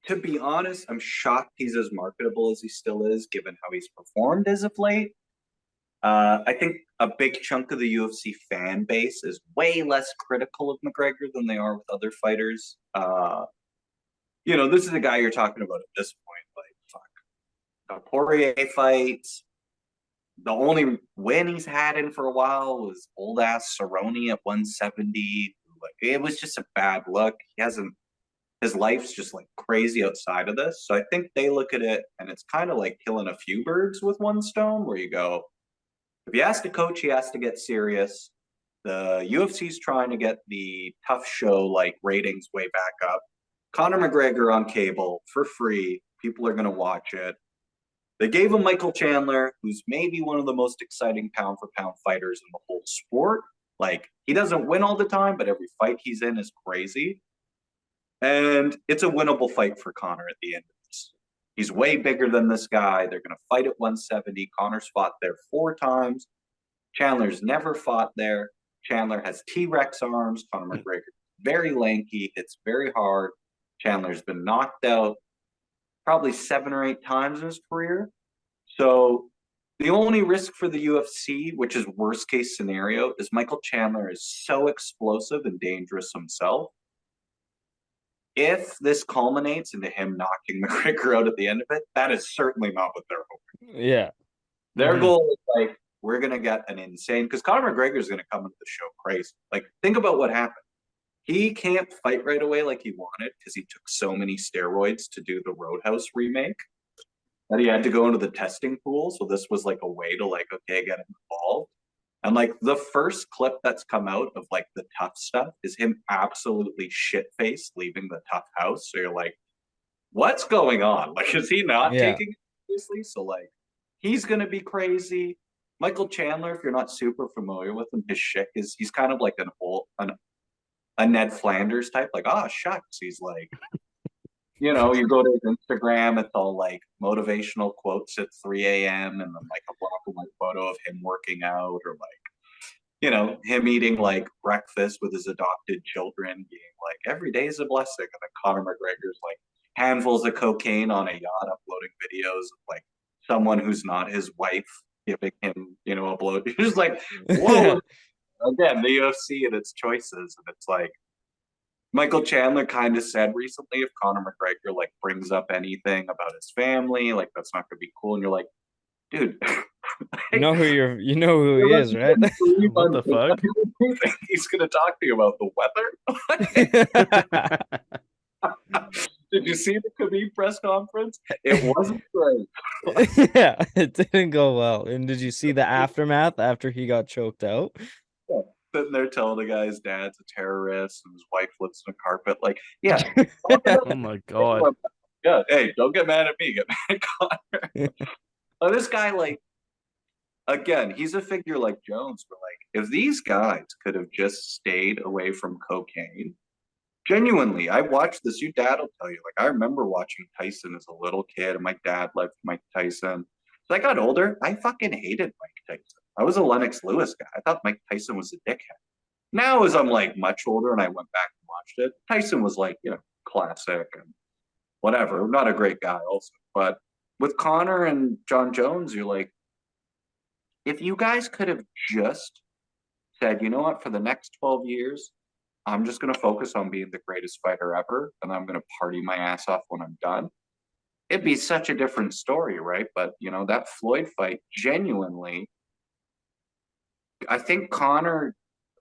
to be honest, I'm shocked he's as marketable as he still is, given how he's performed as of late. I think a big chunk of the UFC fan base is way less critical of McGregor than they are with other fighters. This is a guy you're talking about at this point. Like, fuck. The Poirier fights. The only win he's had in for a while was old ass Cerrone at 170. Like, it was just a bad look. His life's just like crazy outside of this. So I think they look at it and it's kind of like killing a few birds with one stone, where you go, if he has to coach, he has to get serious. The UFC's trying to get the tough show like ratings way back up. Conor McGregor on cable for free. People are going to watch it. They gave him Michael Chandler, who's maybe one of the most exciting pound for pound fighters in the whole sport. Like, he doesn't win all the time, but every fight he's in is crazy. And it's a winnable fight for Conor at the end of this. He's way bigger than this guy. They're going to fight at 170. Conor's fought there 4 times. Chandler's never fought there. Chandler has T-Rex arms. Conor McGregor, very lanky. It's very hard. Chandler's been knocked out probably 7 or 8 times in his career. So the only risk for the UFC, which is worst case scenario, is Michael Chandler is so explosive and dangerous himself. If this culminates into him knocking McGregor out at the end of it, that is certainly not what they're hoping. Yeah. Their goal is like, we're going to get an insane, because Conor McGregor is going to come into the show crazy. Like, think about what happened. He can't fight right away like he wanted because he took so many steroids to do the Roadhouse remake that he had to go into the testing pool. So this was like a way to like, okay, get him involved. And like the first clip that's come out of like the tough stuff is him absolutely shit-faced leaving the tough house. So you're like, what's going on? Like, is he not taking it seriously? So like, he's going to be crazy. Michael Chandler, if you're not super familiar with him, his shtick is he's kind of like a Ned Flanders type, like, oh, shucks. He's like, you go to his Instagram, it's all like motivational quotes at 3 a.m. and then like a black and white photo of him working out, or like, him eating like breakfast with his adopted children, being like, every day is a blessing. And then Conor McGregor's like handfuls of cocaine on a yacht, uploading videos of like someone who's not his wife giving him, a blow. You're just like, whoa. Again, the UFC and its choices. And it's like, Michael Chandler kind of said recently, if Conor McGregor like brings up anything about his family, like that's not gonna be cool. And you're like, dude, you know who he is, right? What the fuck? He's gonna talk to you about the weather. Did you see the Khabib press conference? It wasn't great. Yeah, it didn't go well. And did you see the aftermath after he got choked out? Yeah. Sitting there telling the guy his dad's a terrorist and his wife lives in a carpet. Like, yeah. Oh my God. Yeah, hey, don't get mad at me. Get mad at Conor. This guy, like, again, he's a figure like Jones, but like, if these guys could have just stayed away from cocaine, genuinely, I watched this. Your dad will tell you. Like, I remember watching Tyson as a little kid, and my dad loved Mike Tyson. So I got older, I fucking hated Mike Tyson. I was a Lennox Lewis guy. I thought Mike Tyson was a dickhead. Now, as I'm like much older and I went back and watched it, Tyson was like, classic and whatever. Not a great guy, also. But with Conor and Jon Jones, you're like, if you guys could have just said, you know what, for the next 12 years, I'm just going to focus on being the greatest fighter ever, and I'm going to party my ass off when I'm done. It'd be such a different story, right? But, that Floyd fight, genuinely, I think Conor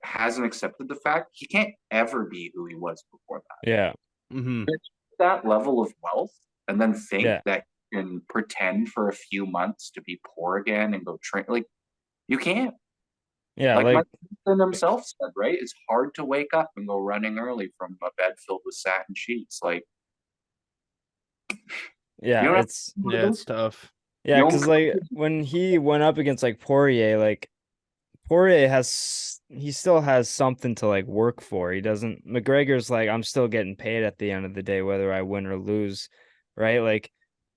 hasn't accepted the fact he can't ever be who he was before that. Yeah. Mm-hmm. That level of wealth, and then think that you can pretend for a few months to be poor again and go train. Like, you can't. Yeah, like Mike Tyson himself said, right? It's hard to wake up and go running early from a bed filled with satin sheets. Like, yeah, it's tough. Yeah, because like when he went up against like Poirier, like Poirier he still has something to like work for. He doesn't. McGregor's like, I'm still getting paid at the end of the day, whether I win or lose, right? Like,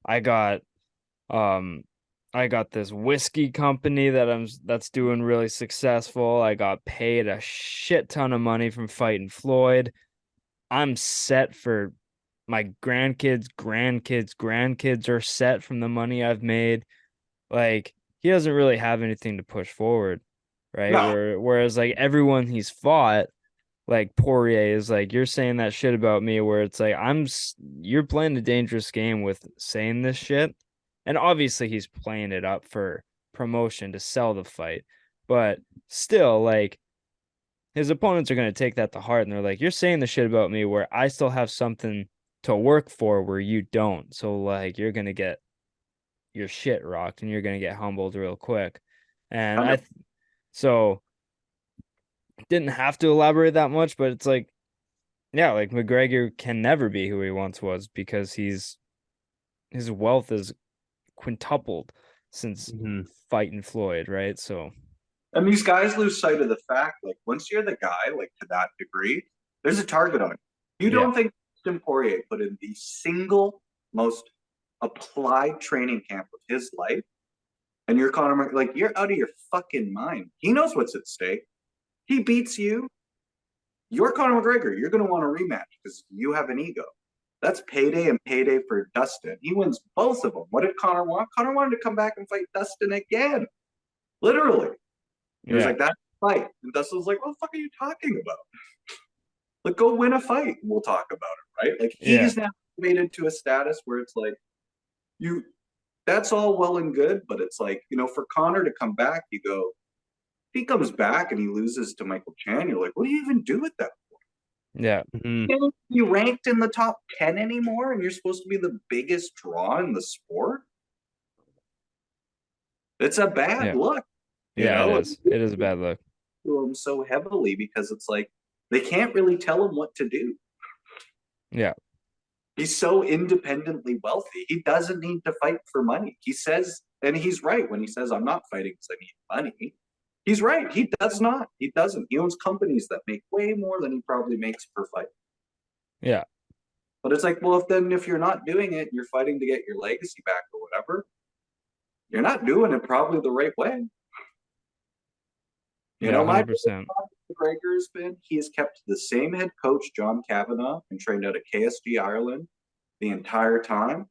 I got this whiskey company that's doing really successful. I got paid a shit ton of money from fighting Floyd. I'm set for my grandkids are set from the money I've made. Like, he doesn't really have anything to push forward, right? No. Whereas like everyone he's fought, like Poirier is like, you're saying that shit about me, where it's like, you're playing a dangerous game with saying this shit. And obviously he's playing it up for promotion to sell the fight. But still, like, his opponents are going to take that to heart. And they're like, you're saying the shit about me where I still have something to work for where you don't. So, like, you're going to get your shit rocked and you're going to get humbled real quick. And so didn't have to elaborate that much, but it's like, yeah, like McGregor can never be who he once was because his wealth is quintupled since fighting Floyd, right? So, and these guys lose sight of the fact, like, once you're the guy, like, to that degree, there's a target on you. You don't think Tim Poirier put in the single most applied training camp of his life, and you're Conor, like, you're out of your fucking mind. He knows what's at stake. He beats you. You're Conor McGregor. You're going to want a rematch because you have an ego. That's payday and payday for Dustin. He wins both of them. What did Conor want? Conor wanted to come back and fight Dustin again. Literally. He was like, that's a fight. And Dustin was like, what the fuck are you talking about? Like, go win a fight. We'll talk about it, right? Like, he's now made it to a status where it's like, that's all well and good, but it's like, for Conor to come back, you go, if he comes back and he loses to Michael Chan, you're like, what do you even do with that? Yeah. You can't be ranked in the top 10 anymore, and you're supposed to be the biggest draw in the sport. It's a bad look. It is. It is a bad look. Him so heavily because it's like they can't really tell him what to do. Yeah. He's so independently wealthy. He doesn't need to fight for money. He says, and he's right when he says, I'm not fighting because I need money. He's right. He does not. He doesn't. He owns companies that make way more than he probably makes per fight. Yeah. But it's like, well, if you're not doing it, you're fighting to get your legacy back or whatever, you're not doing it probably the right way. You know, my 100%. McGregor has been, he has kept the same head coach, John Kavanagh, and trained out of KSD Ireland the entire time.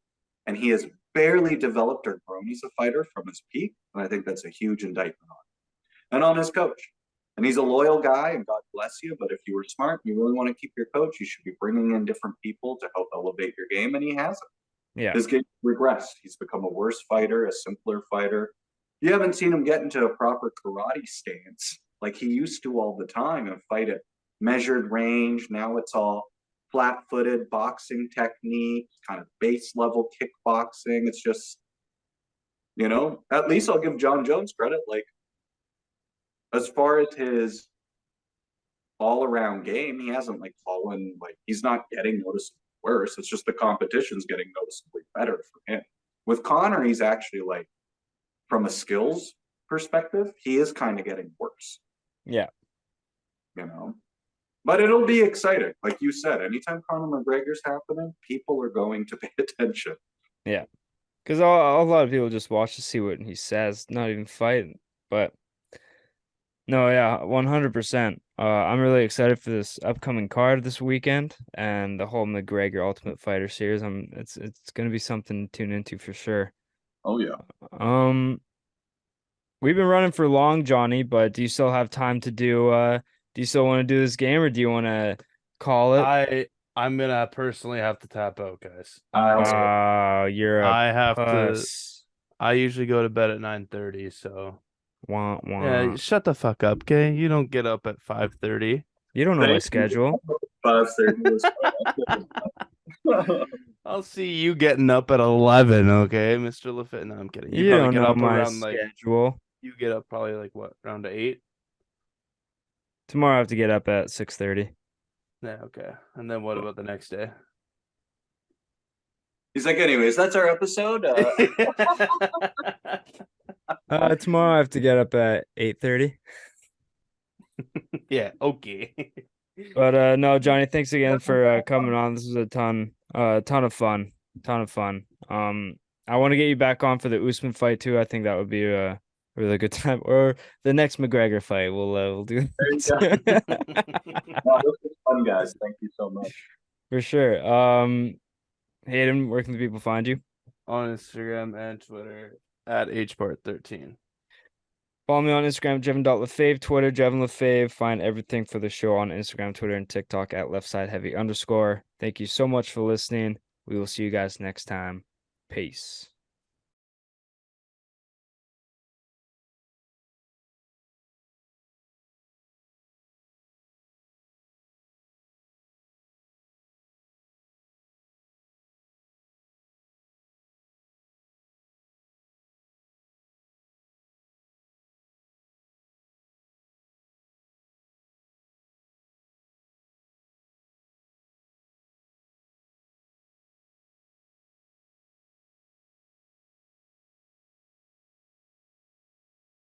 And he has barely developed or grown as a fighter from his peak. And I think that's a huge indictment on him and on his coach. And he's a loyal guy, and God bless you. But if you were smart and you really want to keep your coach, you should be bringing in different people to help elevate your game. And he hasn't. Yeah. His game regressed. He's become a worse fighter, a simpler fighter. You haven't seen him get into a proper karate stance like he used to all the time and fight at measured range. Now it's all flat-footed boxing technique, kind of base level kickboxing. It's just, you know, at least I'll give Jon Jones credit. Like, as far as his all-around game, he hasn't like fallen, like he's not getting noticeably worse. It's just the competition's getting noticeably better for him. With Connor, he's actually like, from a skills perspective, he is kind of getting worse. Yeah. You know, but it'll be exciting. Like you said, anytime Conor McGregor's happening, people are going to pay attention. Yeah. Because a lot of people just watch to see what he says, not even fighting. But no, yeah, 100%. I'm really excited for this upcoming card this weekend and the whole McGregor Ultimate Fighter series. It's gonna be something to tune into for sure. Oh yeah. We've been running for long, Johnny, but do you still have time to do you still want to do this game or do you want to call it? I'm gonna personally have to tap out, guys. You're a I have puss. I usually go to bed at 9:30, so wah, wah. yeah, shut the fuck up, okay? You don't get up at 5:30. You don't know my schedule. 5:30. I'll see you getting up at 11, okay, Mr. Lafitte? No, I'm kidding. You probably don't get know up my around schedule. you get up probably like what, around to 8? Tomorrow I have to get up at 6:30. Yeah, okay. And then what about the next day? He's like, anyways, that's our episode. Tomorrow I have to get up at 8:30. Yeah, okay. But no, Johnny, thanks again for coming on. This was a ton of fun. I want to get you back on for the Usman fight too. I think that would be a really good time. Or the next McGregor fight. We'll do. There you go. Wow, this was fun, guys. Thank you so much. For sure. Hayden, where can the people find you? On Instagram and Twitter at hpart13. Follow me on Instagram, Jevon.Lefave, Twitter, JevonLefave. Find everything for the show on Instagram, Twitter, and TikTok at leftsideheavy_. Thank you so much for listening. We will see you guys next time. Peace.